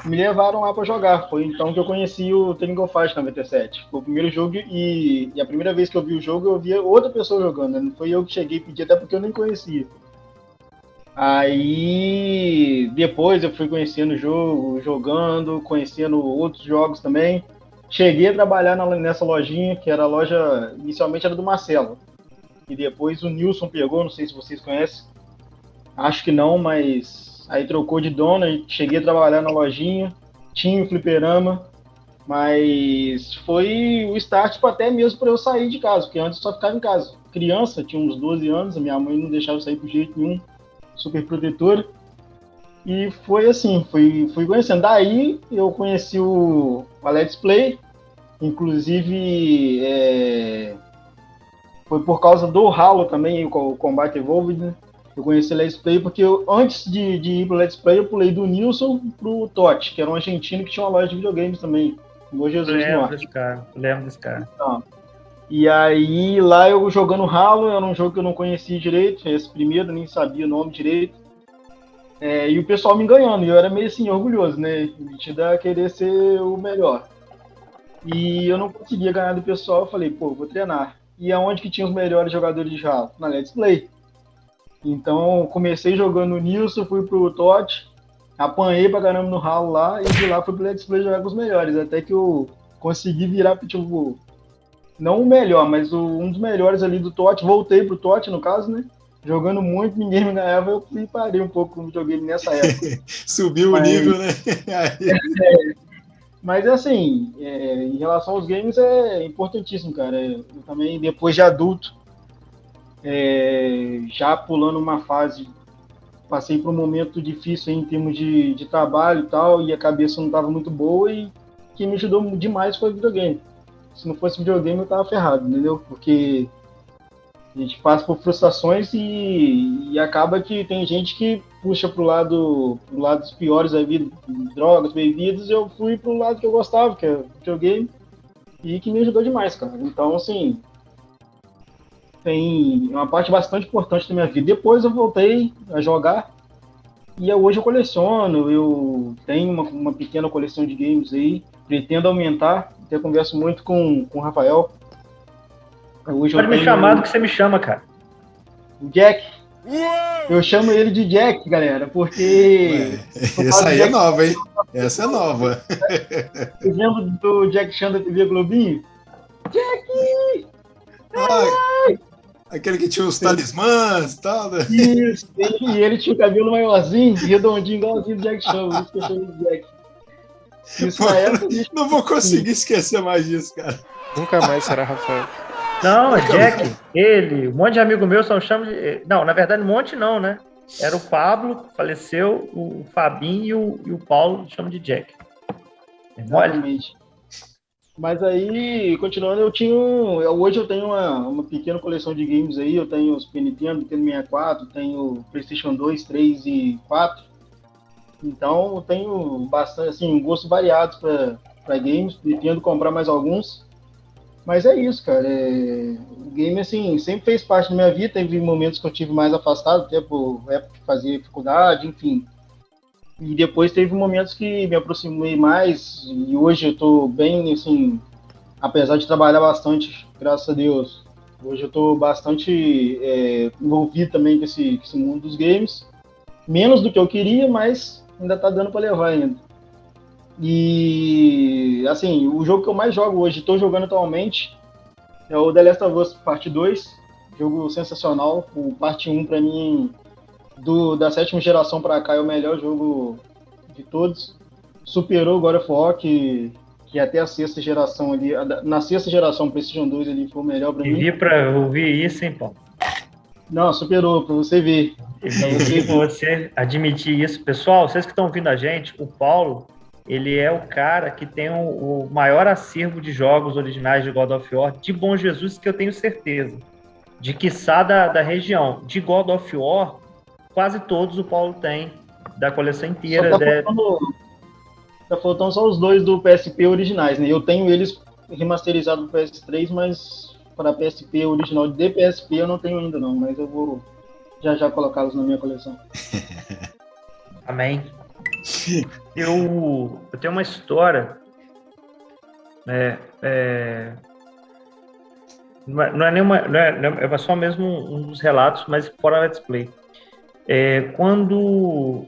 me levaram lá para jogar. Foi então que eu conheci o Tekken Go Fight 97. Foi o primeiro jogo e a primeira vez que eu vi o jogo, eu via outra pessoa jogando, né? Não foi eu que cheguei e pedi, até porque eu nem conhecia. Aí depois eu fui conhecendo o jogo, jogando, conhecendo outros jogos também. Cheguei a trabalhar nessa lojinha, que era a loja, inicialmente era do Marcelo. E depois o Nilson pegou, não sei se vocês conhecem. Acho que não, mas aí trocou de dona e cheguei a trabalhar na lojinha. Tinha o fliperama, mas foi o start até mesmo para eu sair de casa, porque antes eu só ficava em casa. Criança, tinha uns 12 anos, a minha mãe não deixava eu sair por jeito nenhum, super protetora. E foi assim, fui conhecendo. Daí eu conheci o Let's Play, inclusive foi por causa do Halo também, o Combat Evolved, né? Eu conheci o Let's Play porque antes de ir pro Let's Play, eu pulei do Nilson pro Totti, que era um argentino que tinha uma loja de videogames também, no Jesus Norte.
Lembro desse cara.
Então, e aí lá eu jogando Halo, era um jogo que eu não conhecia direito, esse primeiro, nem sabia o nome direito. E o pessoal me enganhando, e eu era meio assim, orgulhoso, né? Metido a querer ser o melhor. E eu não conseguia ganhar do pessoal, eu falei, pô, vou treinar. E aonde que tinha os melhores jogadores de Halo? Na Let's Play. Então, comecei jogando no Nilson, fui pro Totti, apanhei pra caramba no Halo lá, e de lá fui pro Let's Play jogar com os melhores, até que eu consegui virar, tipo, não o melhor, mas um dos melhores ali do Totti, voltei pro Totti, no caso, né? Jogando muito, ninguém me ganhava, eu parei um pouco com o videogame nessa época.
Subiu o nível, né?
Mas assim, em relação aos games é importantíssimo, cara. Eu também, depois de adulto, já pulando uma fase, passei por um momento difícil em termos de trabalho e tal, e a cabeça não estava muito boa, e quem me ajudou demais foi o videogame. Se não fosse videogame, eu tava ferrado, entendeu? Porque a gente passa por frustrações e acaba que tem gente que puxa pro lado dos piores da vida, drogas, bebidas. Eu fui pro lado que eu gostava, que é o videogame, e que me ajudou demais, cara. Então, assim, tem uma parte bastante importante da minha vida. Depois eu voltei a jogar e hoje eu coleciono, eu tenho uma pequena coleção de games aí, pretendo aumentar, até converso muito com o Rafael. Hoje
pode me chamar do que você me chama, cara.
Jack. Eu chamo ele de Jack, galera, porque...
Essa aí é nova, hein? Essa é nova.
Vocês lembram do Jack Chan da TV Globinho? Jack!
Aquele que tinha os talismãs e tal, né?
Isso, e ele tinha o cabelo maiorzinho, redondinho, igualzinho do Jack Chan, por isso que eu chamo de Jack. Isso na época.
Não vou conseguir esquecer mais disso, cara.
Nunca mais será Rafael.
Não, Jack, ele, um monte de amigo meu só chama de... Não, na verdade, um monte não, né? Era o Pablo, que faleceu, o Fabinho e o Paulo chamam de Jack. É mole?
Exatamente. Mas aí, continuando, hoje eu tenho uma pequena coleção de games aí. Eu tenho o Super Nintendo, Nintendo 64, tenho PlayStation 2, 3 e 4. Então, eu tenho bastante, assim, gostos variados para games. Pretendo comprar mais alguns. Mas é isso, cara. O game, assim, sempre fez parte da minha vida. Teve momentos que eu tive mais afastado, até por época que fazia faculdade, enfim. E depois teve momentos que me aproximei mais. E hoje eu tô bem, assim, apesar de trabalhar bastante, graças a Deus. Hoje eu tô bastante envolvido também com esse mundo dos games. Menos do que eu queria, mas ainda tá dando para levar ainda. E, assim, o jogo que eu mais jogo hoje, estou jogando atualmente, é o The Last of Us Parte 2. Jogo sensacional. O Parte 1, para mim, da 7ª geração para cá, é o melhor jogo de todos. Superou o God of War, que até a 6ª geração ali, na 6ª geração, PlayStation 2 ali foi o melhor para mim.
E para ouvir isso, hein, Paulo?
Não, superou, para você ver.
E você admitir isso. Pessoal, vocês que estão ouvindo a gente, o Paulo, ele é o cara que tem o maior acervo de jogos originais de God of War, de Bom Jesus, que eu tenho certeza. De quiçá da região. De God of War, quase todos o Paulo tem, da coleção inteira.
Tá faltando só os 2 do PSP originais, né? Eu tenho eles remasterizados do PS3, mas para PSP original de PSP eu não tenho ainda não, mas eu vou já colocá-los na minha coleção.
Amém. Eu tenho uma história, não é nenhuma, é só mesmo um dos relatos, mas fora Let's Play. Quando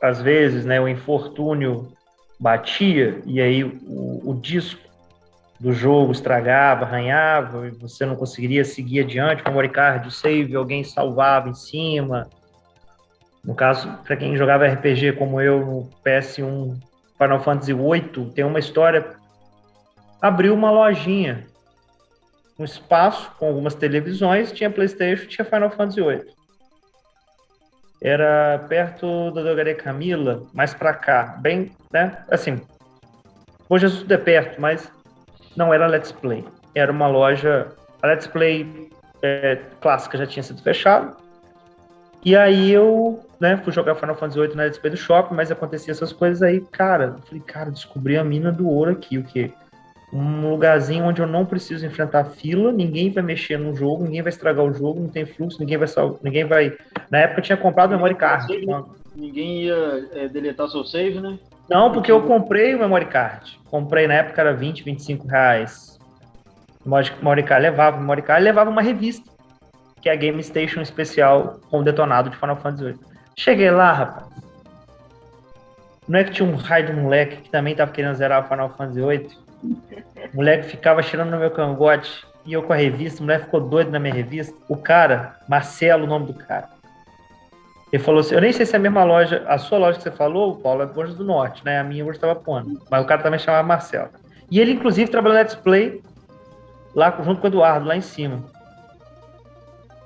às vezes, né, o infortúnio batia e aí o disco do jogo estragava, arranhava, e você não conseguiria seguir adiante, o memory card, o save, alguém salvava em cima. No caso, para quem jogava RPG como eu no PS1, Final Fantasy VIII, tem uma história. Abriu uma lojinha, um espaço com algumas televisões, tinha PlayStation, tinha Final Fantasy VIII. Era perto da Drogaria Camila, mais para cá, bem, né? Assim, hoje tudo é perto, mas não era Let's Play. Era uma loja, a Let's Play clássica já tinha sido fechada. E aí eu, né, fui jogar Final Fantasy VIII na Let's Play do shopping, mas acontecia essas coisas aí, cara. Eu falei, cara, descobri a mina do ouro aqui, o quê? Um lugarzinho onde eu não preciso enfrentar fila, ninguém vai mexer no jogo, ninguém vai estragar o jogo, não tem fluxo, ninguém vai... Na época eu tinha comprado o memory card.
Ninguém ia deletar seu save, né?
Não, porque eu comprei o memory card. Comprei, na época era 20, 25 reais. O memory card levava uma revista, que é a Game Station especial com o detonado de Final Fantasy VIII. Cheguei lá, rapaz. Não é que tinha um raio de moleque que também tava querendo zerar o Final Fantasy VIII? O moleque ficava cheirando no meu cangote e eu com a revista, o moleque ficou doido na minha revista. O cara, Marcelo, o nome do cara, ele falou assim, eu nem sei se é a mesma loja, a sua loja que você falou, Paulo, é Borges do Norte, né? A minha hoje estava pondo, mas o cara também chamava Marcelo. E ele, inclusive, trabalhou no Let's Play lá junto com o Eduardo, lá em cima.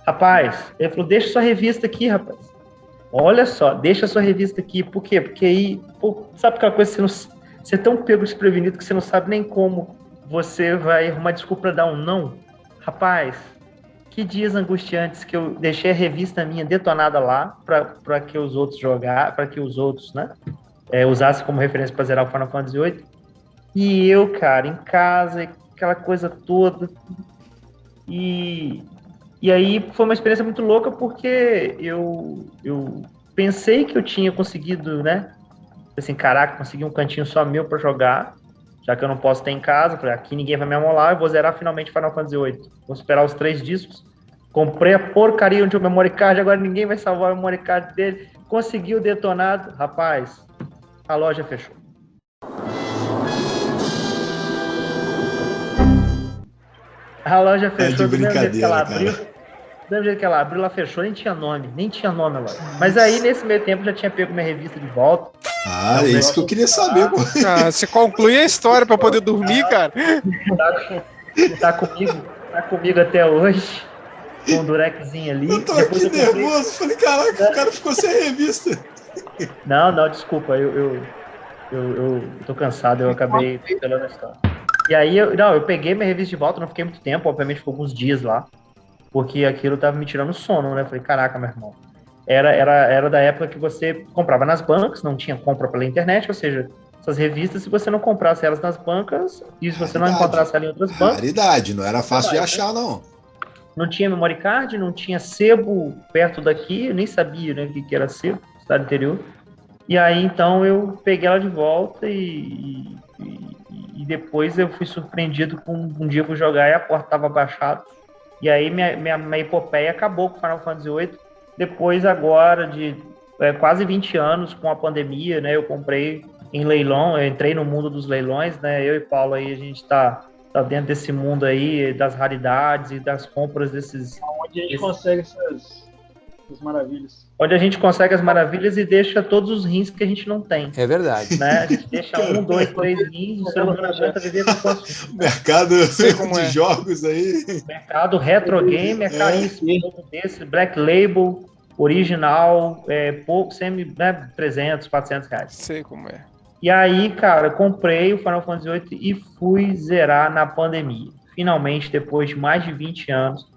Rapaz, ele falou, deixa sua revista aqui, rapaz. Olha só, deixa sua revista aqui. Por quê? Porque aí, sabe aquela coisa que você é tão pego desprevenido que você não sabe nem como você vai arrumar desculpa para dar um não? Rapaz, que dias angustiantes que eu deixei a revista minha detonada lá para que os outros jogassem, para que os outros, né, usassem como referência para zerar o Final Fantasy VIII. E eu, cara, em casa, aquela coisa toda. E aí foi uma experiência muito louca porque eu pensei que eu tinha conseguido, né? Assim, caraca, consegui um cantinho só meu para jogar, já que eu não posso ter em casa. Falei, aqui ninguém vai me amolar, eu vou zerar finalmente Final Fantasy VIII. Vou esperar os 3 discos. Comprei a porcaria onde o memory card, agora ninguém vai salvar o memory card dele. Consegui o detonado. Rapaz, a loja fechou. A loja fechou do mesmo jeito que ela abriu. Do mesmo jeito que ela abriu, ela fechou, nem tinha nome a loja. Mas aí, nesse meio tempo, já tinha pego minha revista de volta.
Ah, é isso que eu queria saber. Pô.
Você conclui a história pra poder dormir, cara.
Tá comigo até hoje, com um durexzinho ali.
Eu tô
Depois
aqui nervoso, falei, caraca, o cara ficou sem a revista.
Não, desculpa, eu tô cansado, eu acabei pelando a história. E aí, eu peguei minha revista de volta, não fiquei muito tempo, obviamente ficou alguns dias lá, porque aquilo tava me tirando sono, né? Falei, caraca, meu irmão. Era da época que você comprava nas bancas, não tinha compra pela internet, ou seja, essas revistas, se você não comprasse elas nas bancas, e se você não encontrasse ela em outras bancas...
Raridade, não era fácil de achar, não.
Não tinha memory card, não tinha sebo perto daqui, eu nem sabia, né, o que era sebo, cidade interior. E aí, então, eu peguei ela de volta e depois eu fui surpreendido com um dia eu fui jogar e a porta estava baixada. E aí minha epopeia acabou com Final Fantasy VIII. Depois, agora, de quase 20 anos, com a pandemia, né, eu comprei em leilão, eu entrei no mundo dos leilões, né, eu e Paulo aí, a gente tá dentro desse mundo aí, das raridades e das compras desses...
Onde a gente consegue essas maravilhas.
Onde a gente consegue as maravilhas e deixa todos os rins que a gente não tem.
É verdade.
Né? A gente deixa 1, 2, 3 rins, o ser humano aguenta viver com quantos?
Mercado de jogos aí.
Mercado retro game é caríssimo. Todo desse, Black Label, original, pouco, né, 300, 400 reais.
Sei como é.
E aí, cara, comprei o Final Fantasy VIII e fui zerar na pandemia. Finalmente, depois de mais de 20 anos,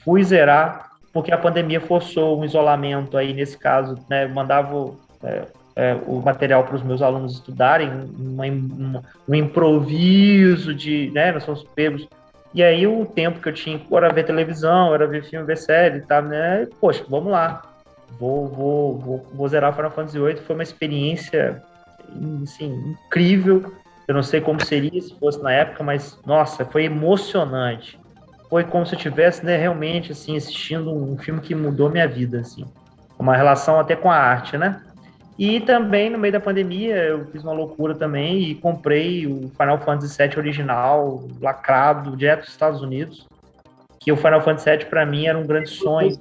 fui zerar, porque a pandemia forçou um isolamento aí, nesse caso, né, mandava o material para os meus alunos estudarem, um improviso de, né, nós somos pegos. E aí o tempo que eu tinha era ver televisão, era ver filme, ver série, tá, né, poxa, vamos lá, vou zerar o Final Fantasy VIII, foi uma experiência, assim, incrível. Eu não sei como seria se fosse na época, mas, nossa, foi emocionante. Foi como se eu estivesse, né, realmente, assim, assistindo um filme que mudou minha vida, assim. Uma relação até com a arte, né? E também, no meio da pandemia, eu fiz uma loucura também e comprei o Final Fantasy VII original, lacrado, direto dos Estados Unidos, que o Final Fantasy VII, para mim, era um grande sonho,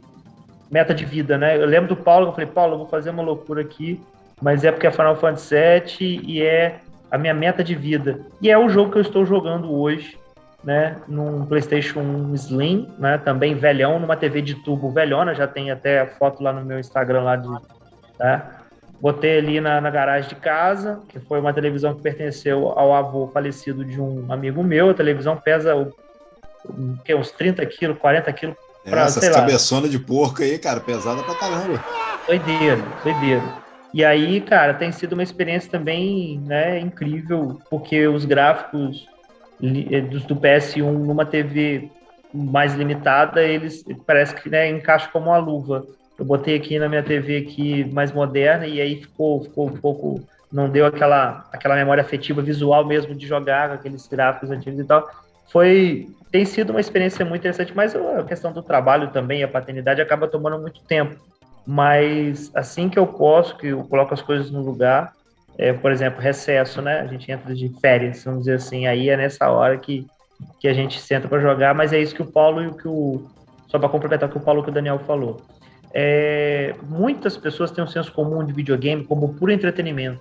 meta de vida, né? Eu lembro do Paulo, eu falei, Paulo, eu vou fazer uma loucura aqui, mas é porque é Final Fantasy VII e é a minha meta de vida. E é o jogo que eu estou jogando hoje, né, num PlayStation 1 Slim, né, também velhão, numa TV de tubo velhona, já tem até a foto lá no meu Instagram lá botei ali na garagem de casa, que foi uma televisão que pertenceu ao avô falecido de um amigo meu. A televisão pesa uns 30 quilos, 40 quilos.
Essas cabeçonas de porco aí, cara, pesada pra caramba.
Doideira. E aí, cara, tem sido uma experiência também, né, incrível, porque os gráficos do PS1 numa TV mais limitada, eles parece que, né, encaixam como uma luva. Eu botei aqui na minha TV aqui mais moderna e aí ficou um pouco, não deu aquela memória afetiva visual mesmo de jogar com aqueles gráficos antigos e tal. Tem sido uma experiência muito interessante, mas a questão do trabalho também, a paternidade acaba tomando muito tempo. Mas assim que eu posso, que eu coloco as coisas no lugar, por exemplo, recesso, né? A gente entra de férias, vamos dizer assim, aí é nessa hora que a gente senta para jogar, mas é isso que o Paulo e só para complementar o que o Paulo e o que o Daniel falou. Muitas pessoas têm um senso comum de videogame como puro entretenimento,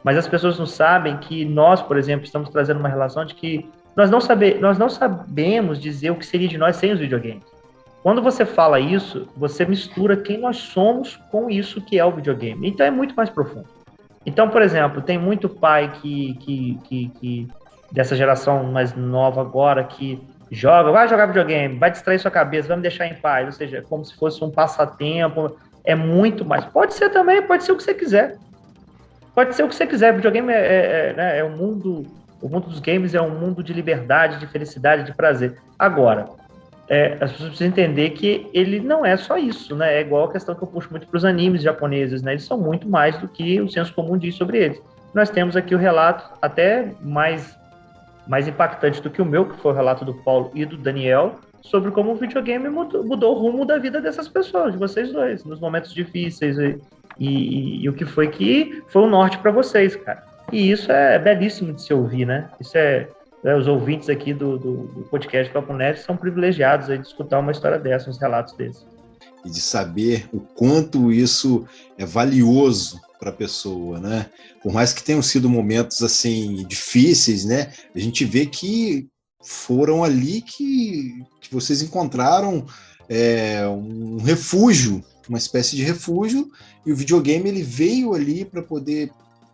mas as pessoas não sabem que nós, por exemplo, estamos trazendo uma relação de que nós não sabemos dizer o que seria de nós sem os videogames. Quando você fala isso, você mistura quem nós somos com isso que é o videogame. Então é muito mais profundo. Então, por exemplo, tem muito pai que dessa geração mais nova agora que vai jogar videogame, vai distrair sua cabeça, vai me deixar em paz. Ou seja, é como se fosse um passatempo. É muito mais. Pode ser também, pode ser o que você quiser. Pode ser o que você quiser. Videogame é um mundo. O mundo dos games é um mundo de liberdade, de felicidade, de prazer. Agora, as pessoas precisam entender que ele não é só isso, né? É igual a questão que eu puxo muito para os animes japoneses, né? Eles são muito mais do que o senso comum diz sobre eles. Nós temos aqui o relato até mais impactante do que o meu, que foi o relato do Paulo e do Daniel, sobre como o videogame mudou o rumo da vida dessas pessoas, de vocês dois, nos momentos difíceis e o que foi o norte para vocês, cara. E isso é belíssimo de se ouvir, né? Isso os ouvintes aqui do podcast Papo Nerd são privilegiados aí de escutar uma história dessa, uns relatos desses.
E de saber o quanto isso é valioso para a pessoa, né? Por mais que tenham sido momentos assim difíceis, né? A gente vê que foram ali que vocês encontraram um refúgio, uma espécie de refúgio, e o videogame ele veio ali para poder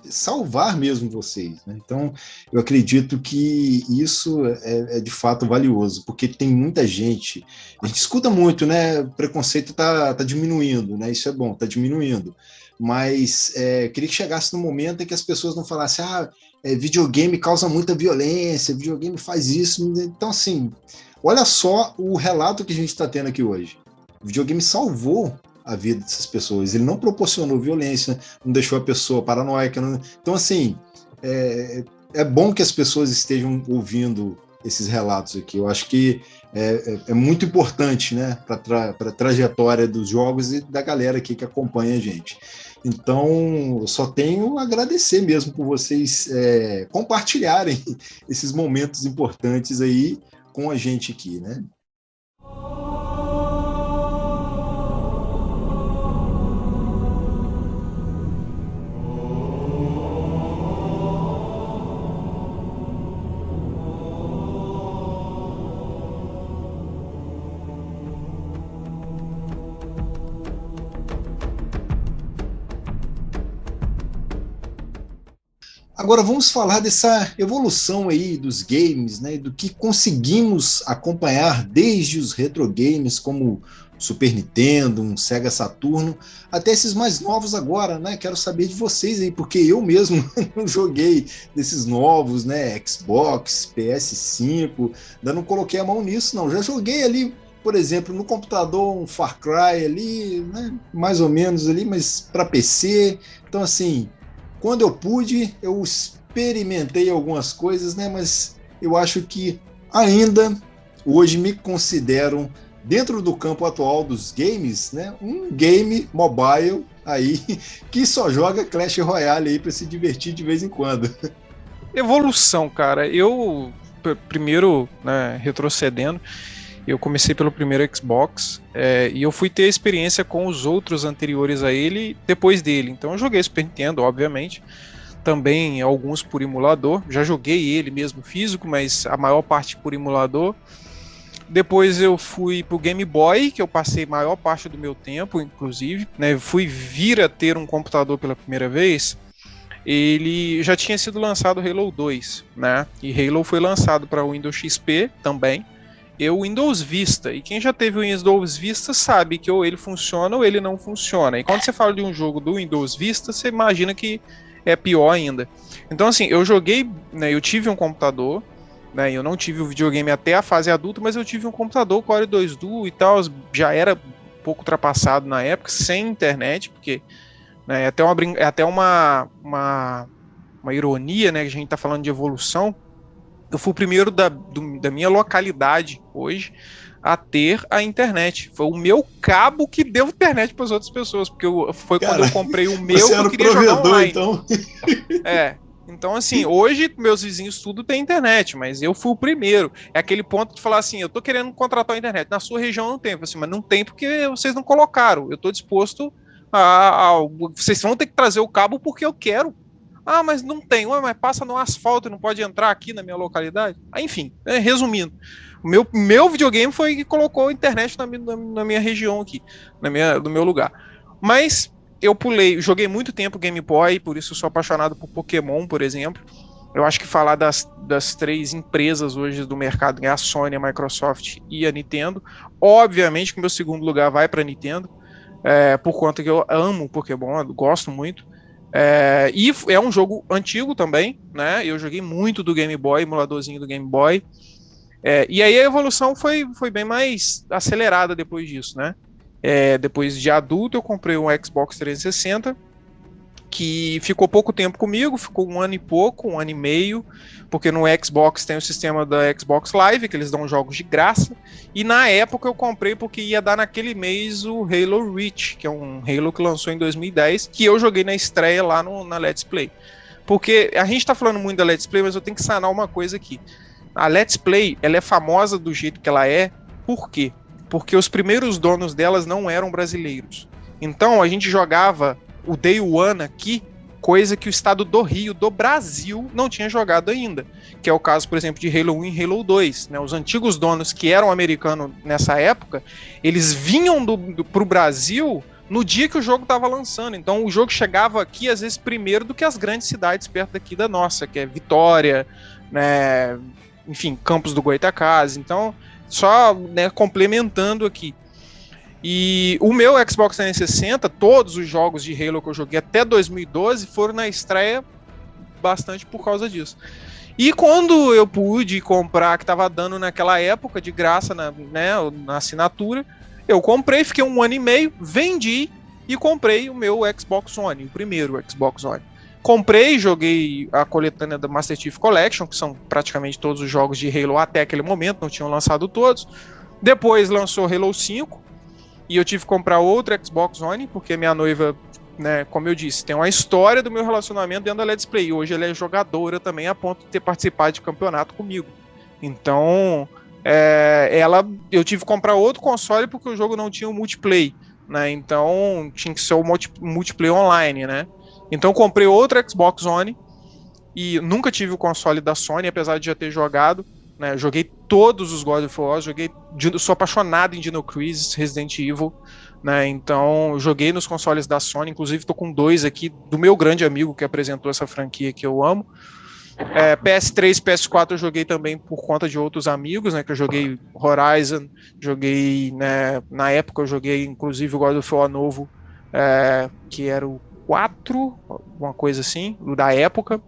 salvar mesmo vocês, né? Então eu acredito que isso é de fato valioso, porque tem muita gente, a gente escuta muito, né? O preconceito tá diminuindo, né? Isso é bom, tá diminuindo, mas queria que chegasse no momento em que as pessoas não falassem videogame causa muita violência, videogame faz isso. Então assim, olha só o relato que a gente está tendo aqui hoje. O videogame salvou a vida dessas pessoas. Ele não proporcionou violência, não deixou a pessoa paranoica. Então, assim, é bom que as pessoas estejam ouvindo esses relatos aqui. Eu acho que é muito importante, né, para a trajetória dos jogos e da galera aqui que acompanha a gente. Então, eu só tenho a agradecer mesmo por vocês compartilharem esses momentos importantes aí com a gente aqui, né? Agora vamos falar dessa evolução aí dos games, né, do que conseguimos acompanhar desde os retro games como Super Nintendo, um Sega Saturno, até esses mais novos agora, né? Quero saber de vocês aí, porque eu mesmo não joguei desses novos, né? Xbox, PS5, ainda não coloquei a mão nisso, não. Já joguei ali, por exemplo, no computador um Far Cry ali, né? Mais ou menos ali, mas para PC. Então, assim, quando eu pude, eu experimentei algumas coisas, né? Mas eu acho que ainda hoje me considero, dentro do campo atual dos games, né, um game mobile aí que só joga Clash Royale aí para se divertir de vez em quando.
Evolução, cara. Eu, primeiro, né, retrocedendo, eu comecei pelo primeiro Xbox e eu fui ter experiência com os outros anteriores a ele depois dele. Então eu joguei Super Nintendo, obviamente, também alguns por emulador. Já joguei ele mesmo físico, mas a maior parte por emulador. Depois eu fui pro Game Boy, que eu passei a maior parte do meu tempo, inclusive, né? Fui vir a ter um computador pela primeira vez. Ele já tinha sido lançado Halo 2, né? E Halo foi lançado para o Windows XP também, e o Windows Vista. E quem já teve o Windows Vista sabe que ou ele funciona ou ele não funciona. E quando você fala de um jogo do Windows Vista, você imagina que é pior ainda. Então, assim, eu joguei, né? Eu tive um computador. Né, eu não tive o videogame até a fase adulta, mas eu tive um computador Core 2 Duo e tal, já era um pouco ultrapassado na época, sem internet, porque né, é até uma ironia, né, que a gente está falando de evolução. Eu fui o primeiro da minha localidade hoje a ter a internet. Foi o meu cabo que deu internet para as outras pessoas, porque foi quando eu comprei o meu que eu queria jogar online. Então. Então, assim, hoje meus vizinhos tudo tem internet, mas eu fui o primeiro. É aquele ponto de falar assim, eu tô querendo contratar a internet, na sua região não tem. Eu falei assim, mas não tem porque vocês não colocaram. Eu tô disposto vocês vão ter que trazer o cabo porque eu quero. Ah, mas não tem. Ué, mas passa no asfalto e não pode entrar aqui na minha localidade? Enfim, resumindo. O meu videogame foi que colocou a internet na minha região aqui, no meu lugar. Mas eu joguei muito tempo Game Boy, por isso eu sou apaixonado por Pokémon, por exemplo. Eu acho que falar das três empresas hoje do mercado é a Sony, a Microsoft e a Nintendo. Obviamente que o meu segundo lugar vai para a Nintendo, por conta que eu amo Pokémon, eu gosto muito. E é um jogo antigo também, né? Eu joguei muito do Game Boy, emuladorzinho do Game Boy. E aí a evolução foi bem mais acelerada depois disso, né? Depois de adulto eu comprei um Xbox 360 que ficou pouco tempo comigo, ficou 1 ano e pouco, 1 ano e meio, porque no Xbox tem o sistema da Xbox Live, que eles dão jogos de graça, e na época eu comprei porque ia dar naquele mês o Halo Reach, que é um Halo que lançou em 2010, que eu joguei na estreia lá na Let's Play. Porque a gente tá falando muito da Let's Play, mas eu tenho que sanar uma coisa aqui. A Let's Play, ela é famosa do jeito que ela é, por quê? Porque os primeiros donos delas não eram brasileiros. Então a gente jogava o Day One aqui, coisa que o estado do Rio, do Brasil, não tinha jogado ainda, que é o caso, por exemplo, de Halo 1 e Halo 2, né? Os antigos donos que eram americanos nessa época, eles vinham pro Brasil no dia que o jogo estava lançando, então o jogo chegava aqui às vezes primeiro do que as grandes cidades perto daqui da nossa, que é Vitória, né? Enfim, Campos do Goytacazes, então só, né, complementando aqui. E o meu Xbox 360, todos os jogos de Halo que eu joguei até 2012 foram na estreia bastante por causa disso. E quando eu pude comprar, que estava dando naquela época de graça na assinatura, eu comprei, fiquei 1 ano e meio, vendi e comprei o meu Xbox One, o primeiro Xbox One. Comprei, joguei a coletânea da Master Chief Collection, que são praticamente todos os jogos de Halo até aquele momento, não tinham lançado todos. Depois lançou Halo 5, e eu tive que comprar outro Xbox One, porque minha noiva, né, como eu disse, tem uma história do meu relacionamento dentro da Let's Play. Hoje ela é jogadora também, a ponto de ter participado de campeonato comigo. Então, eu tive que comprar outro console porque o jogo não tinha o multiplayer, né? Então, tinha que ser o multiplayer online, né? Então, eu comprei outro Xbox One e nunca tive o console da Sony, apesar de já ter jogado. Né, joguei todos os God of War, sou apaixonado em Dino Crisis, Resident Evil, né, então joguei nos consoles da Sony, inclusive estou com 2 aqui, do meu grande amigo que apresentou essa franquia que eu amo. PS3, PS4 eu joguei também por conta de outros amigos, né, que eu joguei Horizon, joguei, né, na época eu joguei inclusive o God of War novo, que era o 4, uma coisa assim, da época.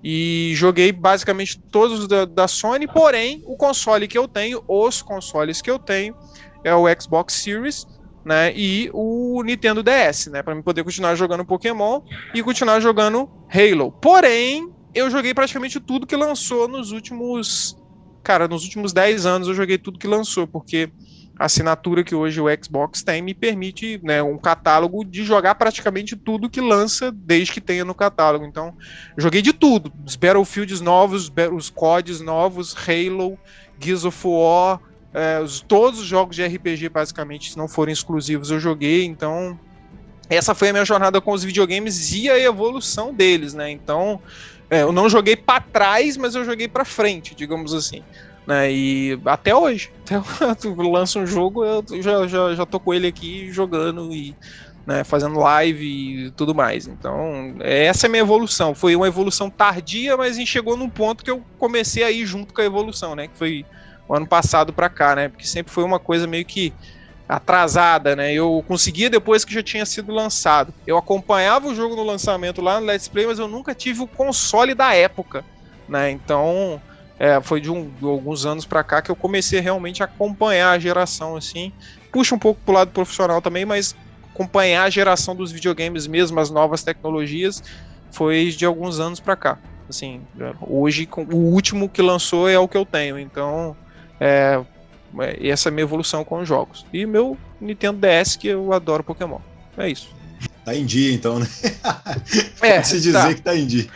E joguei basicamente todos da Sony, porém, os consoles que eu tenho é o Xbox Series, né, e o Nintendo DS, né, para mim poder continuar jogando Pokémon e continuar jogando Halo. Porém, eu joguei praticamente tudo que lançou nos últimos 10 anos eu joguei tudo que lançou, porque a assinatura que hoje o Xbox tem me permite, né, um catálogo de jogar praticamente tudo que lança desde que tenha no catálogo. Então, joguei de tudo. Os Battlefields novos, os CODs novos, Halo, Gears of War, todos os jogos de RPG, basicamente, se não forem exclusivos, eu joguei. Então, essa foi a minha jornada com os videogames e a evolução deles, né? Então, eu não joguei para trás, mas eu joguei para frente, digamos assim. Né, e até hoje, eu lanço um jogo, eu já tô com ele aqui jogando e, né, fazendo live e tudo mais. Então, essa é a minha evolução. Foi uma evolução tardia, mas chegou num ponto que eu comecei a ir junto com a evolução, né? Que foi o ano passado pra cá, né? Porque sempre foi uma coisa meio que atrasada, né? Eu conseguia depois que já tinha sido lançado. Eu acompanhava o jogo no lançamento lá no Let's Play, mas eu nunca tive o console da época, né? Então, foi de alguns anos pra cá que eu comecei realmente a acompanhar a geração, assim. Puxa um pouco pro lado profissional também, mas acompanhar a geração dos videogames mesmo, as novas tecnologias, foi de alguns anos pra cá. Assim, hoje, o último que lançou é o que eu tenho, então essa é a minha evolução com os jogos. E meu Nintendo DS, que eu adoro Pokémon. É isso.
Tá em dia, então, né? Pode-se dizer que tá em dia.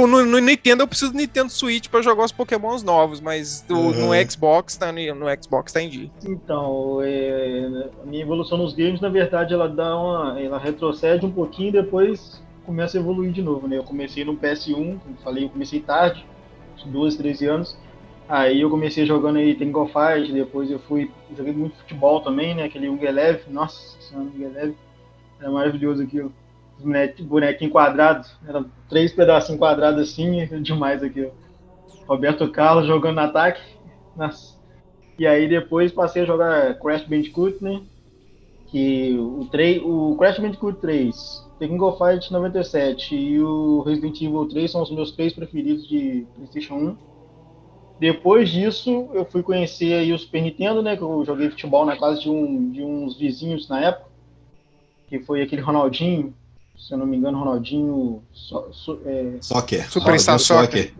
No Nintendo eu preciso do Nintendo Switch pra jogar os Pokémons novos, mas no Xbox tá em dia.
Então, a minha evolução nos games, na verdade, ela retrocede um pouquinho e depois começa a evoluir de novo, né? Eu comecei no PS1, como falei, eu comecei tarde, 12, 13 anos. Aí eu comecei jogando aí King of Fighters, depois joguei muito futebol também, né? Aquele Young Eleven, nossa senhora, Young Eleven. Era maravilhoso aquilo. Os bonequinhos quadrados. Eram 3 pedacinhos quadrados assim. Demais aquilo. Roberto Carlos jogando no ataque. Nossa. E aí depois passei a jogar Crash Bandicoot, né? Que o Crash Bandicoot 3, The King of Fighters 97 e o Resident Evil 3 são os meus 3 preferidos de PlayStation 1. Depois disso, eu fui conhecer aí o Super Nintendo, né? Que eu joguei futebol na casa de uns vizinhos na época. Que foi aquele Ronaldinho, se eu não me engano, Ronaldinho
Soccer.
Superstar Soccer.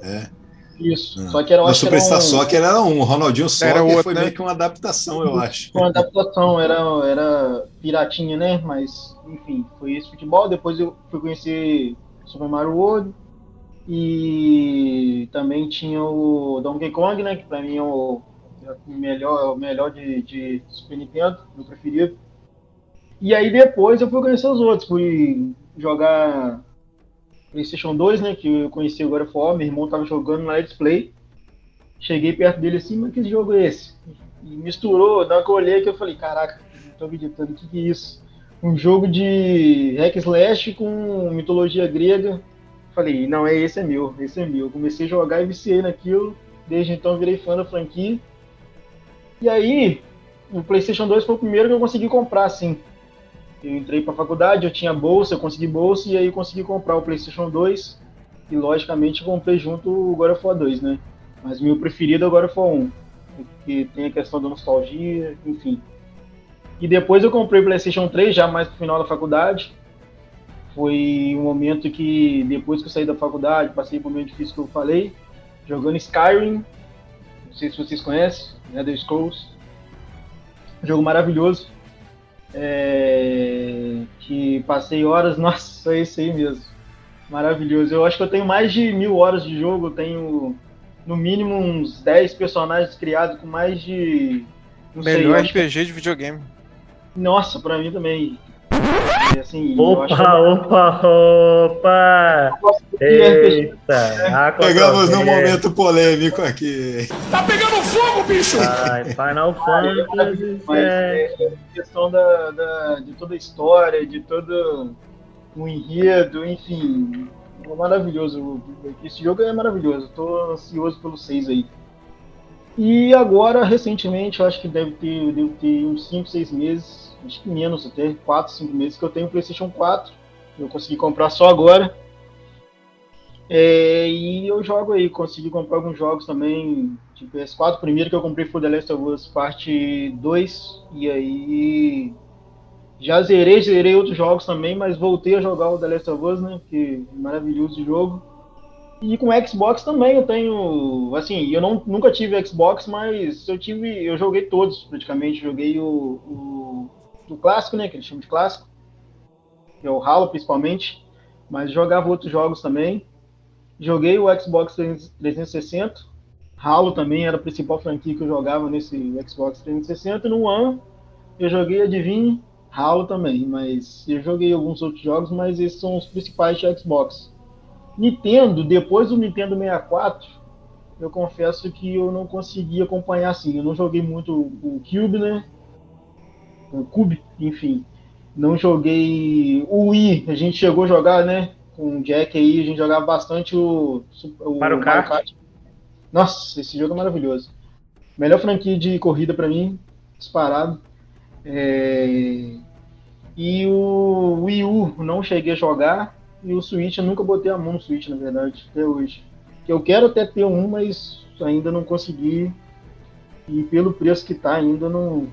Isso. Só que era,
o Superstar Soccer era o Ronaldinho Soccer,
outro,
foi, né? Meio que uma adaptação, eu acho.
Uma adaptação, era piratinha, né? Mas, enfim, foi esse futebol. Depois eu fui conhecer Super Mario World. E também tinha o Donkey Kong, né? Que pra mim é o melhor de Super Nintendo, meu preferido. E aí depois eu fui conhecer os outros, fui jogar PlayStation 2, né? Que eu conheci agora fora, meu irmão tava jogando na Let's Play. Cheguei perto dele assim, mas que jogo é esse? E misturou, na hora que eu olhei que eu falei, caraca, não tô acreditando, o que é isso? Um jogo de hack slash com mitologia grega. Falei, não, esse é meu, esse é meu. Comecei a jogar e viciei naquilo, desde então virei fã da franquia. E aí, o PlayStation 2 foi o primeiro que eu consegui comprar, assim. Eu entrei pra faculdade, eu tinha bolsa, eu consegui bolsa, e aí eu consegui comprar o PlayStation 2. E, logicamente, comprei junto o God of War 2, né? Mas o meu preferido é o God of War 1, porque tem a questão da nostalgia, enfim. E depois eu comprei o PlayStation 3, já mais pro final da faculdade. Foi um momento que, depois que eu saí da faculdade, passei por um meio difícil que eu falei, jogando Skyrim, não sei se vocês conhecem, Elder Scrolls. Jogo maravilhoso. Que passei horas, nossa, é isso aí mesmo. Maravilhoso. Eu acho que eu tenho mais de 1000 horas de jogo, eu tenho no mínimo uns 10 personagens criados com mais de... Não
Melhor
sei,
RPG de videogame.
Nossa, pra mim também. Assim,
Opa! Eita!
Pegamos num momento polêmico aqui.
Tá pegando fogo, bicho!
Final Fantasy.
Mas a questão de toda a história, de todo o enredo, enfim, é maravilhoso. Esse jogo é maravilhoso. Tô ansioso pelo 6 aí. E agora, recentemente, eu acho que devo ter uns 5, 6 meses, acho que menos até, 4, 5 meses, que eu tenho o PlayStation 4. Eu consegui comprar só agora. E eu jogo aí, consegui comprar alguns jogos também, de PS4. O primeiro que eu comprei foi The Last of Us Parte 2, e aí já zerei outros jogos também, mas voltei a jogar o The Last of Us, né, que é maravilhoso jogo. E com o Xbox também eu tenho, assim, eu nunca tive Xbox, mas eu joguei todos praticamente. Joguei o clássico, né, que eles chamam de clássico, que é o Halo principalmente, mas jogava outros jogos também. Joguei o Xbox 360, Halo também era a principal franquia que eu jogava nesse Xbox 360. E no One eu joguei, adivinhe, Halo também, mas eu joguei alguns outros jogos, mas esses são os principais de Xbox. Nintendo, depois do Nintendo 64, eu confesso que eu não consegui acompanhar assim. Eu não joguei muito o Cube, né? O Cube, enfim. Não joguei o Wii, a gente chegou a jogar, né? Com o Jack aí, a gente jogava bastante o
Mario Kart.
Nossa, esse jogo é maravilhoso. Melhor franquia de corrida pra mim, disparado. E o Wii U não cheguei a jogar. E o Switch, eu nunca botei a mão no Switch, na verdade, até hoje. Que eu quero até ter um, mas ainda não consegui. E pelo preço que tá, ainda não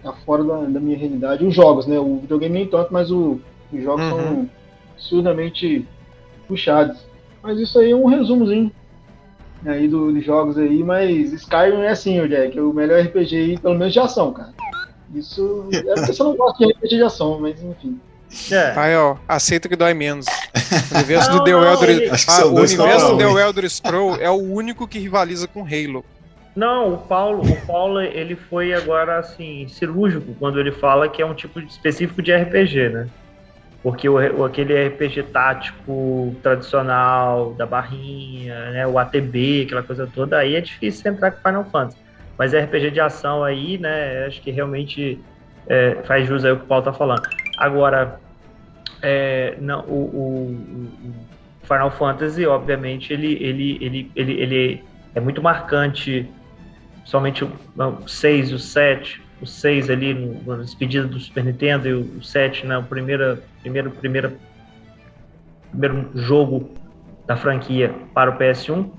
tá fora da minha realidade. Os jogos, né? O videogame nem tanto, mas os jogos são absurdamente puxados. Mas isso aí é um resumozinho aí dos jogos aí. Mas Skyrim é assim, Jack, é o melhor RPG aí, pelo menos de ação, cara. Isso é porque você não gosta de RPG de ação, mas enfim.
Aí, ó, aceita que dói menos. O universo do The Elder Scrolls é o único que rivaliza com Halo.
Não, o Paulo, ele foi agora, assim, cirúrgico quando ele fala que é um tipo específico de RPG, né? Porque aquele RPG tático tradicional, da barrinha, né? O ATB, aquela coisa toda, aí é difícil entrar com Final Fantasy. Mas RPG de ação aí, né? Acho que realmente faz jus aí o que o Paulo tá falando. Agora, não, o Final Fantasy, obviamente, ele é muito marcante, somente o 6 e o 7, o 6 ali na despedida do Super Nintendo e o 7 no primeiro jogo da franquia para o PS1.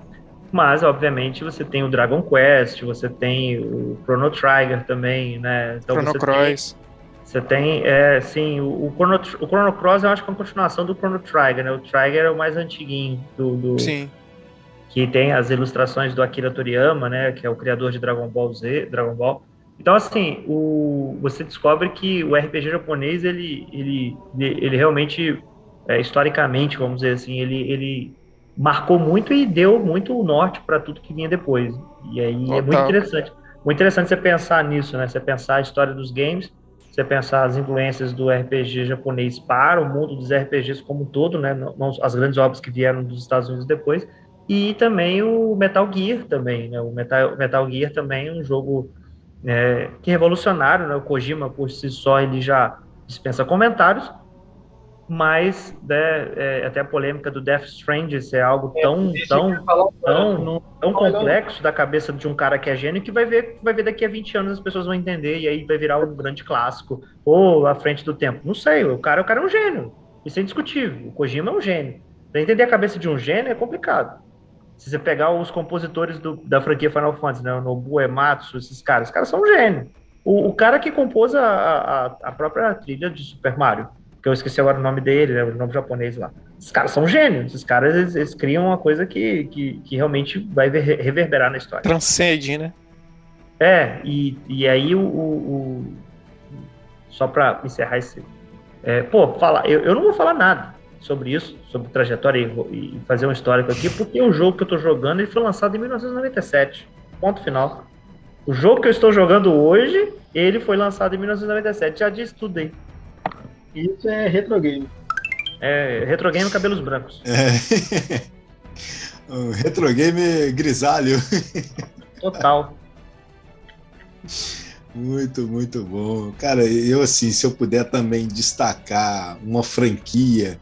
Mas, obviamente, você tem o Dragon Quest, você tem o Chrono Trigger também, né? Então,
Chrono Cross.
Você tem, sim, o Chrono Cross eu acho que é uma continuação do Chrono Trigger, né? O Trigger é o mais antiguinho
Sim.
Que tem as ilustrações do Akira Toriyama, né? Que é o criador de Dragon Ball. Então, assim, você descobre que o RPG japonês, ele realmente, historicamente, vamos dizer assim, ele marcou muito e deu muito o norte para tudo que vinha depois. E aí é muito interessante você pensar nisso, né? Você pensar a história dos games você pensar as influências do RPG japonês para o mundo dos RPGs como um todo, né? Não as grandes obras que vieram dos Estados Unidos depois, e também o Metal Gear também, né? O Metal Gear também é um jogo que é revolucionário, né? O Kojima, por si só, ele já dispensa comentários, mas né, até a polêmica do Death Stranding é algo tão complexo da cabeça de um cara que é gênio que vai ver daqui a 20 anos as pessoas vão entender e aí vai virar um grande clássico ou à frente do tempo. Não sei, o cara é um gênio. Isso é indiscutível. O Kojima é um gênio. Para entender a cabeça de um gênio é complicado. Se você pegar os compositores da franquia Final Fantasy, né, o Nobuo Uematsu, os caras são um gênio. O cara que compôs a própria trilha de Super Mario, que eu esqueci agora o nome dele, né, o nome japonês lá. Esses caras são gênios. Esses caras, eles criam uma coisa que realmente vai reverberar na história.
Transcende, né?
E aí só para encerrar esse... eu não vou falar nada sobre isso, sobre trajetória e fazer um histórico aqui, porque o jogo que eu tô jogando, ele foi lançado em 1997. Ponto final. O jogo que eu estou jogando hoje, ele foi lançado em 1997. Já disse tudo aí.
Isso é retro game.
Retro game cabelos brancos.
O retro game grisalho.
Total.
Muito, muito bom. Cara, eu assim, se eu puder também destacar uma franquia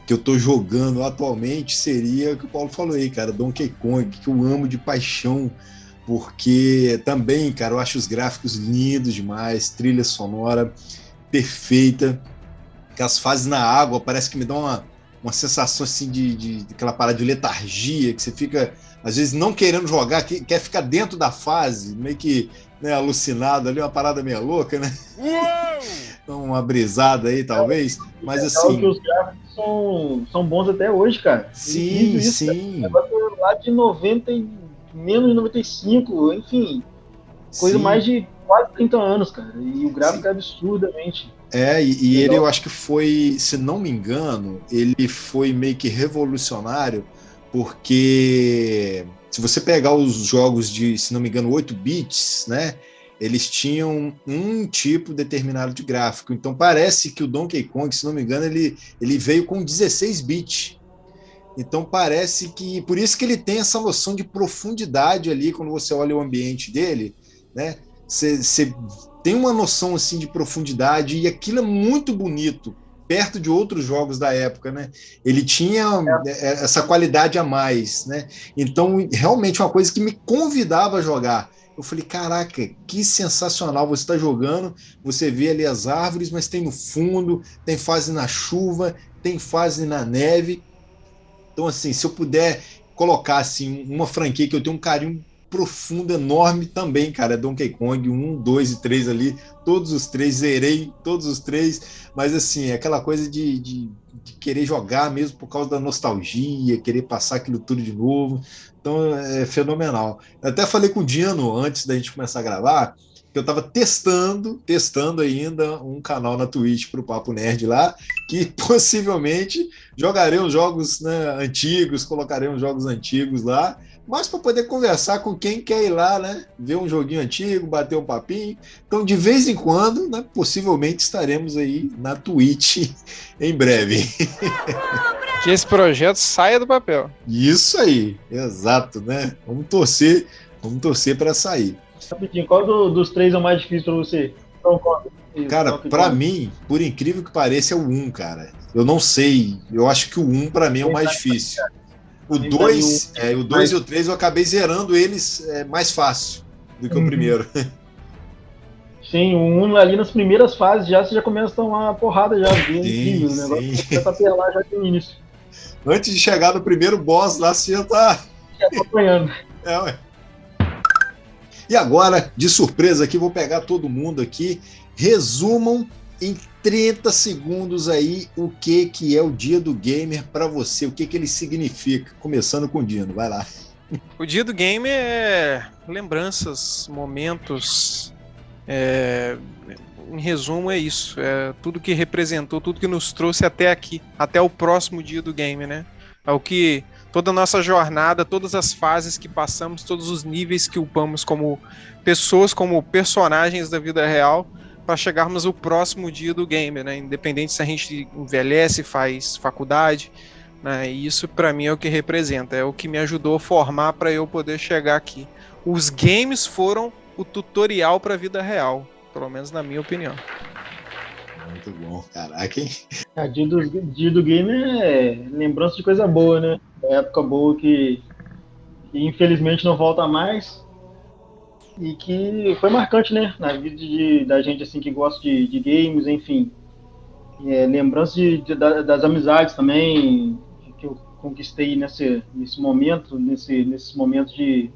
que eu tô jogando atualmente, seria o que o Paulo falou aí, cara, Donkey Kong, que eu amo de paixão, porque também, cara, eu acho os gráficos lindos demais, trilha sonora perfeita, que as fases na água parece que me dão uma sensação assim de aquela parada de letargia, que você fica, às vezes, não querendo jogar, quer ficar dentro da fase, meio que, né, alucinado ali, uma parada meio louca, né? Uma brisada aí, talvez, mas assim...
que os gráficos são bons até hoje, cara.
Sim, sim.
Agora lá de 90 menos de 95, enfim, coisa mais de quase 30 anos, cara, e o gráfico é absurdamente...
E ele, eu acho que foi, se não me engano, ele foi meio que revolucionário, porque se você pegar os jogos de, se não me engano, 8 bits, né, eles tinham um tipo determinado de gráfico. Então parece que o Donkey Kong, se não me engano, ele veio com 16 bits. Então parece que, por isso que ele tem essa noção de profundidade ali, quando você olha o ambiente dele, né, você tem uma noção assim de profundidade, e aquilo é muito bonito perto de outros jogos da época, né? Ele tinha essa qualidade a mais, né? Então realmente uma coisa que me convidava a jogar. Eu falei, caraca, que sensacional, você está jogando, você vê ali as árvores, mas tem no fundo, tem fase na chuva, tem fase na neve. Então assim, se eu puder colocar assim uma franquia que eu tenho um carinho profundo, enorme também, cara, Donkey Kong 1, 2 e 3 ali, todos os três, zerei todos os três, mas assim, aquela coisa de querer jogar mesmo por causa da nostalgia, querer passar aquilo tudo de novo, então é fenomenal. Eu até falei com o Dino, antes da gente começar a gravar, que eu estava testando ainda um canal na Twitch para o Papo Nerd lá, que possivelmente jogarei uns jogos, né, antigos, colocarei uns jogos antigos lá, mas para poder conversar com quem quer ir lá, né? Ver um joguinho antigo, bater um papinho. Então, de vez em quando, né, possivelmente estaremos aí na Twitch em breve.
Que esse projeto saia do papel.
Isso aí, exato, né? Vamos torcer para sair.
Rapidinho, qual dos três é o mais difícil para você?
Cara, para mim, por incrível que pareça, é o 1, cara. Eu não sei, eu acho que o 1 para mim é o mais difícil. O 2 e o 3 eu acabei zerando eles mais fácil do que o primeiro.
Sim, o 1 ali nas primeiras fases você já começa a tomar uma porrada já. Incrível, o negócio começa a pelar já no início.
Antes de chegar no primeiro boss lá, você já tá
acompanhando.
Ué. E agora, de surpresa aqui, vou pegar todo mundo aqui. Resumam em 30 segundos aí o que é o Dia do Gamer para você, o que ele significa. Começando com o Dino, vai lá.
O Dia do Gamer é lembranças, momentos, em resumo é isso, é tudo que representou, tudo que nos trouxe até aqui, até o próximo Dia do Gamer, né? É o que toda a nossa jornada, todas as fases que passamos, todos os níveis que upamos como pessoas, como personagens da vida real, para chegarmos ao próximo dia do gamer, né? Independente se a gente envelhece, faz faculdade, né? E isso para mim é o que representa, é o que me ajudou a formar para eu poder chegar aqui. Os games foram o tutorial para a vida real, pelo menos na minha opinião.
Muito bom, caraca, hein?
Dia do game é lembrança de coisa boa, né? É época boa que infelizmente não volta mais e que foi marcante, né? Na vida da gente assim que gosta de games, enfim. Lembrança das amizades também que eu conquistei nesse momento, nesses momentos de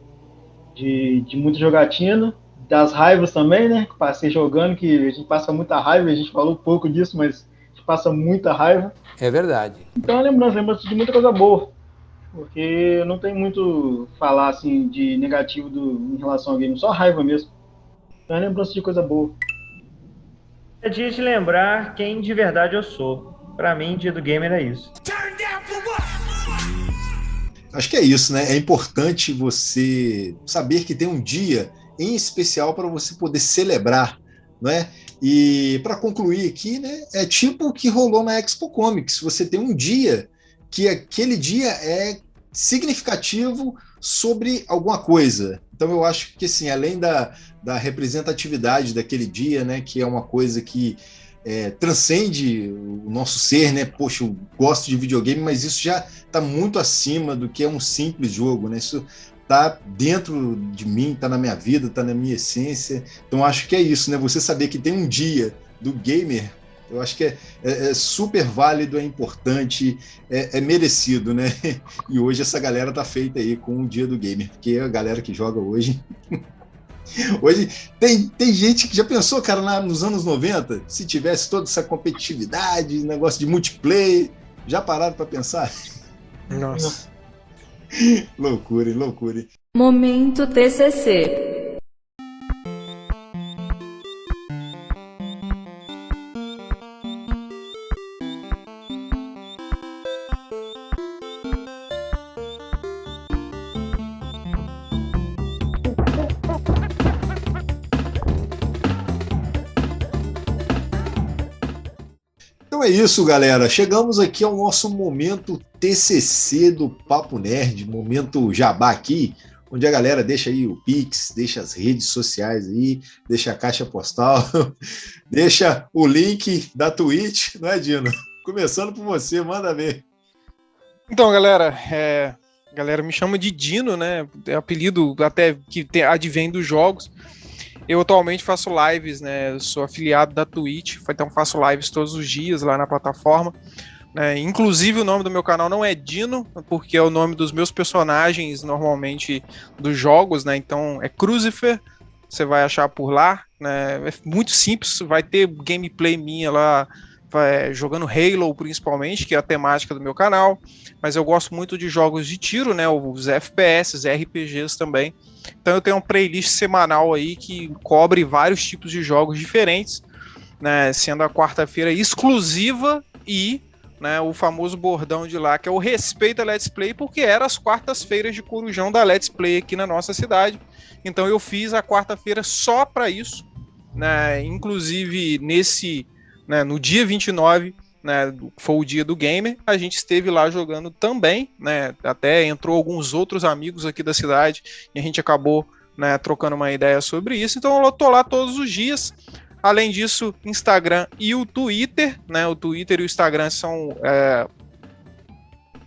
muita jogatina. Das raivas também, né? Que passei jogando, que a gente passa muita raiva, a gente falou pouco disso, mas a gente passa muita raiva.
É verdade.
Então é lembrança de muita coisa boa, porque não tem muito falar assim de negativo em relação ao game, só raiva mesmo. Então é lembrança de coisa boa.
É dia de lembrar quem de verdade eu sou. Pra mim, dia do gamer é isso.
Acho que é isso, né? É importante você saber que tem um dia em especial para você poder celebrar, não é? E para concluir aqui, né, é tipo o que rolou na Expo Comics. Você tem um dia que aquele dia é significativo sobre alguma coisa. Então eu acho que assim, além da representatividade daquele dia, né, que é uma coisa que transcende o nosso ser, né? Poxa, eu gosto de videogame, mas isso já está muito acima do que é um simples jogo, né? Isso está dentro de mim, está na minha vida, está na minha essência. Então acho que é isso, né? Você saber que tem um dia do gamer, eu acho que é super válido, é importante, é merecido, né? E hoje essa galera tá feita aí com o dia do gamer, porque a galera que joga hoje... Hoje tem gente que já pensou, cara, nos anos 90, se tivesse toda essa competitividade, negócio de multiplayer, já pararam para pensar?
Nossa.
Loucura, hein? Loucura.
Momento TCC.
Então é isso, galera. Chegamos aqui ao nosso momento TCC do Papo Nerd, momento jabá aqui, onde a galera deixa aí o Pix, deixa as redes sociais aí, deixa a caixa postal, deixa o link da Twitch, não é, Dino? Começando por você, manda ver.
Então, galera, galera me chama de Dino, né? É apelido até que advém dos jogos. Eu atualmente faço lives, né? Eu sou afiliado da Twitch, então faço lives todos os dias lá na plataforma. Inclusive o nome do meu canal não é Dino, porque é o nome dos meus personagens normalmente dos jogos, né? Então é Crucifer, você vai achar por lá, né? É muito simples, vai ter gameplay minha lá, jogando Halo principalmente, que é a temática do meu canal, mas eu gosto muito de jogos de tiro, né? Os FPS, RPGs também. Então eu tenho uma playlist semanal aí que cobre vários tipos de jogos diferentes, né? Sendo a quarta-feira exclusiva e, né, o famoso bordão de lá, que é o Respeita Let's Play, porque era as quartas-feiras de corujão da Let's Play aqui na nossa cidade. Então eu fiz a quarta-feira só para isso, né? Inclusive no dia 29, né, foi o dia do gamer, a gente esteve lá jogando também, né, até entrou alguns outros amigos aqui da cidade e a gente acabou, né, trocando uma ideia sobre isso. Então eu tô lá todos os dias. Além disso, Instagram e o Twitter, né, o Twitter e o Instagram são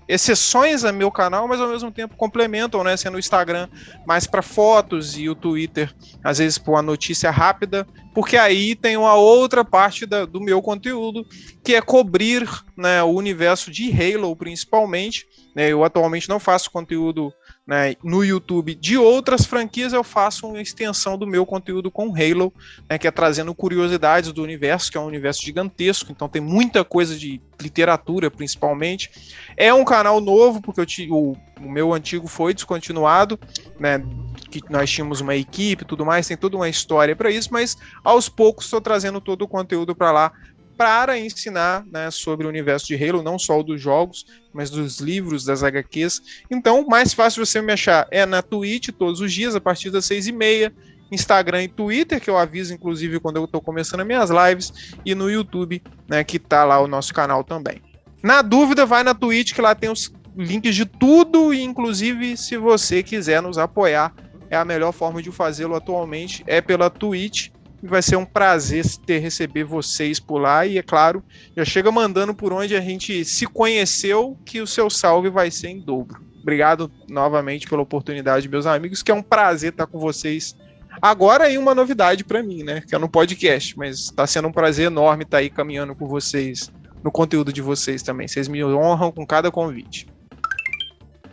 exceções a meu canal, mas ao mesmo tempo complementam, né, sendo o Instagram mais para fotos e o Twitter às vezes por uma notícia rápida, porque aí tem uma outra parte do meu conteúdo, que é cobrir, né, o universo de Halo principalmente, né. Eu atualmente não faço conteúdo, né, no YouTube de outras franquias, eu faço uma extensão do meu conteúdo com Halo, né, que é trazendo curiosidades do universo, que é um universo gigantesco, então tem muita coisa de literatura principalmente. É um canal novo, porque o meu antigo foi descontinuado, né, que nós tínhamos uma equipe e tudo mais, tem toda uma história para isso, mas aos poucos estou trazendo todo o conteúdo para lá, para ensinar, né, sobre o universo de Halo, não só o dos jogos, mas dos livros, das HQs. Então, mais fácil você me achar é na Twitch, todos os dias, a partir das 6h30, Instagram e Twitter, que eu aviso inclusive quando eu estou começando as minhas lives, e no YouTube, né, que tá lá o nosso canal também. Na dúvida, vai na Twitch, que lá tem os links de tudo, e inclusive se você quiser nos apoiar, é a melhor forma de fazê-lo atualmente, é pela Twitch, e vai ser um prazer receber vocês por lá, e é claro, já chega mandando por onde a gente se conheceu, que o seu salve vai ser em dobro. Obrigado novamente pela oportunidade, meus amigos, que é um prazer estar com vocês. Agora aí uma novidade para mim, né, que é no podcast, mas está sendo um prazer enorme estar aí caminhando com vocês, no conteúdo de vocês também. Vocês me honram com cada convite.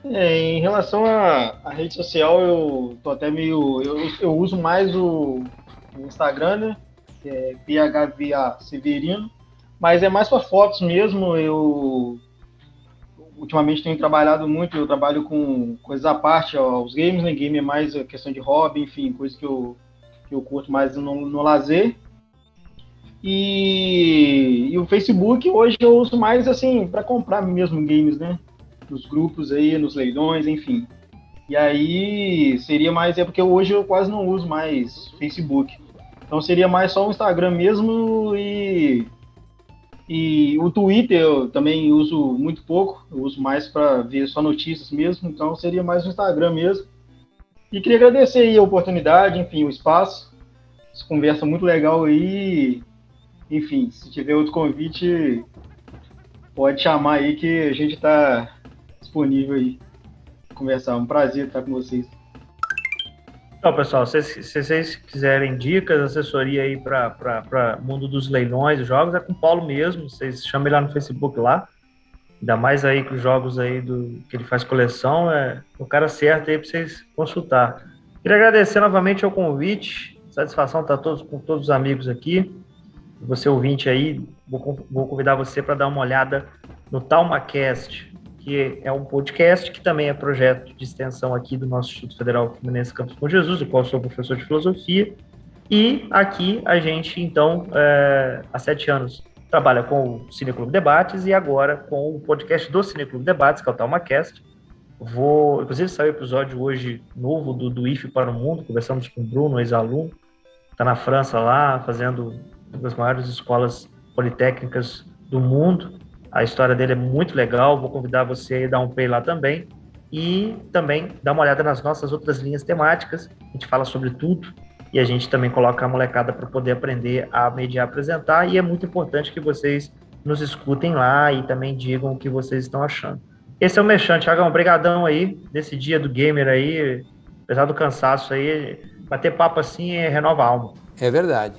Em relação à rede social, eu tô até meio... Eu uso mais o Instagram, né? Que é PHVA Severino, mas é mais para fotos mesmo. Eu ultimamente tenho trabalhado muito, eu trabalho com coisas à parte aos games, né? Game é mais a questão de hobby, enfim, coisa que eu curto mais no lazer. E o Facebook hoje eu uso mais assim para comprar mesmo games, né? Nos grupos aí, nos leilões, enfim. E aí seria mais, porque hoje eu quase não uso mais Facebook. Então seria mais só o Instagram mesmo e o Twitter eu também uso muito pouco. Eu uso mais para ver só notícias mesmo, então seria mais o Instagram mesmo. E queria agradecer aí a oportunidade, enfim, o espaço. Essa conversa muito legal aí. Enfim, se tiver outro convite, pode chamar aí que a gente está disponível aí para conversar. Um prazer estar com vocês.
Então, pessoal, se vocês quiserem dicas, assessoria aí para mundo dos leilões, jogos, é com o Paulo mesmo. Vocês chamem ele lá no Facebook lá. Ainda mais aí com os jogos aí que ele faz coleção, é o cara certo aí para vocês consultar. Queria agradecer novamente o convite. Satisfação estar com todos os amigos aqui. Você ouvinte aí, vou convidar você para dar uma olhada no TalmaCast, que é um podcast que também é projeto de extensão aqui do nosso Instituto Federal Fluminense Campus Bom Jesus, do qual sou professor de filosofia. E aqui a gente, então, há 7 anos, trabalha com o Cineclube Debates e agora com o podcast do Cineclube Debates, que é o TalmaCast. Inclusive, saiu o episódio hoje novo do IFE para o Mundo, conversamos com o Bruno, ex-aluno, está na França lá, fazendo uma das maiores escolas politécnicas do mundo. A história dele é muito legal, vou convidar você a dar um play lá também. E também dar uma olhada nas nossas outras linhas temáticas, a gente fala sobre tudo, e a gente também coloca a molecada para poder aprender a mediar, apresentar, e é muito importante que vocês nos escutem lá e também digam o que vocês estão achando. Esse é o Merchan, Thiagão, brigadão aí, desse dia do gamer aí, apesar do cansaço aí, bater papo assim renova a alma.
É verdade.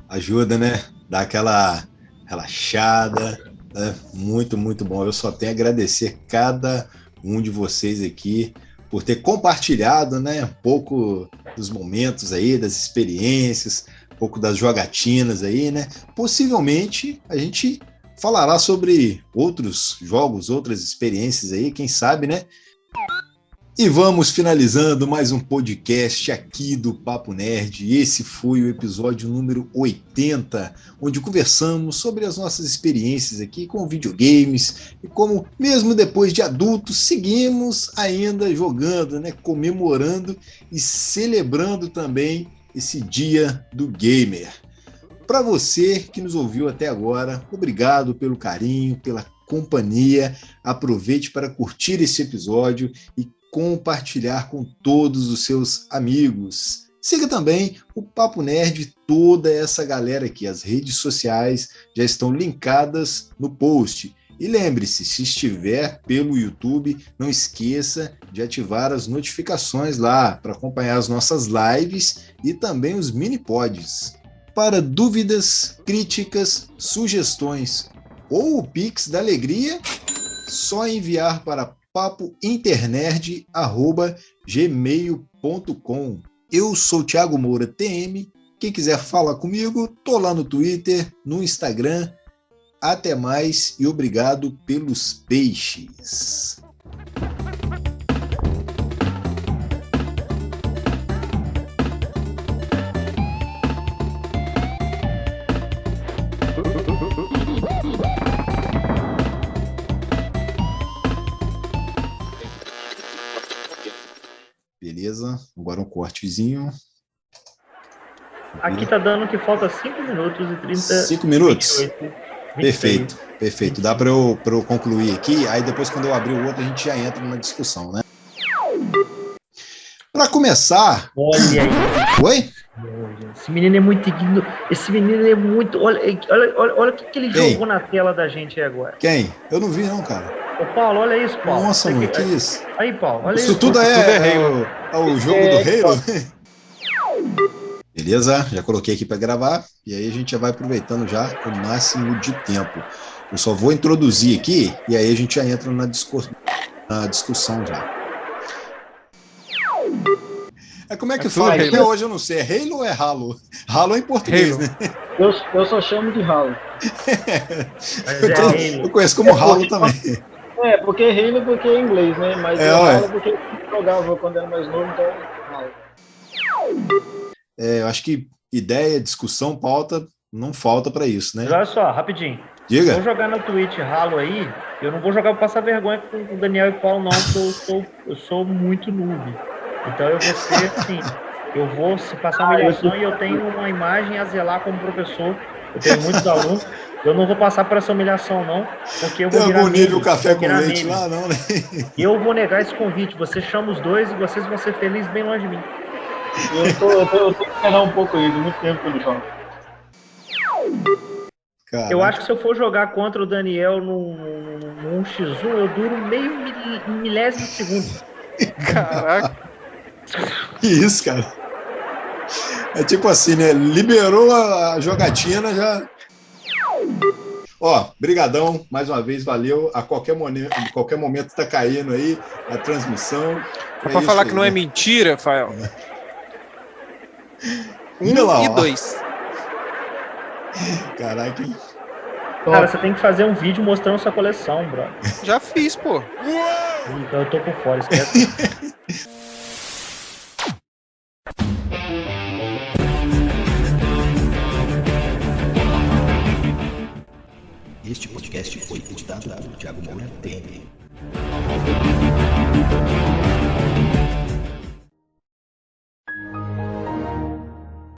Ajuda, né? Dá aquela relaxada, né? Muito, muito bom. Eu só tenho a agradecer cada um de vocês aqui por ter compartilhado, né, um pouco dos momentos aí, das experiências, um pouco das jogatinas aí, né? Possivelmente a gente falará sobre outros jogos, outras experiências aí, quem sabe, né? E vamos finalizando mais um podcast aqui do Papo Nerd. Esse foi o episódio número 80, onde conversamos sobre as nossas experiências aqui com videogames e como, mesmo depois de adultos, seguimos ainda jogando, né? Comemorando e celebrando também esse dia do gamer. Para você que nos ouviu até agora, obrigado pelo carinho, pela companhia. Aproveite para curtir esse episódio e compartilhar com todos os seus amigos. Siga também o Papo Nerd, toda essa galera aqui. As redes sociais já estão linkadas no post. E lembre-se, se estiver pelo YouTube, não esqueça de ativar as notificações lá para acompanhar as nossas lives e também os mini-pods. Para dúvidas, críticas, sugestões ou o Pix da Alegria, só enviar para papointernerd@gmail.com. Eu sou Thiago Moura TM. Quem quiser falar comigo, tô lá no Twitter, no Instagram. Até mais e obrigado pelos peixes. Beleza. Agora um cortezinho.
Aqui tá dando que falta 5 minutos e 30...
5 minutos?
28, 26.
Perfeito. Dá para eu concluir aqui, aí depois quando eu abrir o outro a gente já entra na discussão, né? Para começar...
Olha aí.
Oi?
Esse menino é muito digno. Esse menino é muito... Olha o que ele
Quem?
jogou na tela da gente aí agora.
Quem? Eu não vi não, cara.
Ô, Paulo, olha isso, Paulo.
Nossa, mano, que isso?
Aí, Paulo, olha
Isso
isso.
tudo é
Halo.
o jogo do Halo? Beleza, já coloquei aqui para gravar e aí a gente já vai aproveitando já o máximo de tempo. Eu só vou introduzir aqui e aí a gente já entra na discussão já. Como é que fala?
Halo.
Até hoje eu não sei, é Halo ou é Halo? Halo é em português,
Halo.
né?
Eu só chamo de Halo.
Mas é Halo.
Eu conheço como Halo também.
Porque Halo porque é inglês, né? Mas
É,
eu
ué.
Halo porque eu jogava quando era mais novo, então Halo.
Eu acho que ideia, discussão, pauta, não falta para isso, né?
Mas olha só, rapidinho. Vou
Diga.
jogar na Twitch Halo aí. Eu não vou jogar pra passar vergonha com o Daniel e o Paulo, não, porque eu sou muito noob. Então eu vou ser assim. Eu vou se passar humilhação e eu tenho uma imagem a zelar como professor. Eu tenho muitos alunos. Eu não vou passar por essa humilhação, não, porque eu vou
Tem
virar
algum nível
meme,
café
vou
com
virar
leite
meme.
lá, não, né?
Eu vou negar esse convite. Você chama os dois e vocês vão ser felizes bem longe de mim.
Eu tenho que esperar um pouco aí, muito tempo que eu não jogo.
Cara,
Eu acho que se eu for jogar contra o Daniel num 1x1, eu duro meio milésimo de segundo.
Caraca.
que isso, cara? É tipo assim, né? Liberou a jogatina, já... Ó, brigadão, mais uma vez, valeu. A qualquer momento tá caindo aí a transmissão.
É pra falar que não é mentira, Fael.
Olha lá,
1 e
ó.
2.
Caraca, hein?
Cara, você tem que fazer um vídeo mostrando sua coleção, brother.
Já fiz, pô.
Então eu tô por fora, esquece.
Este podcast foi editado por Thiago Moura TN.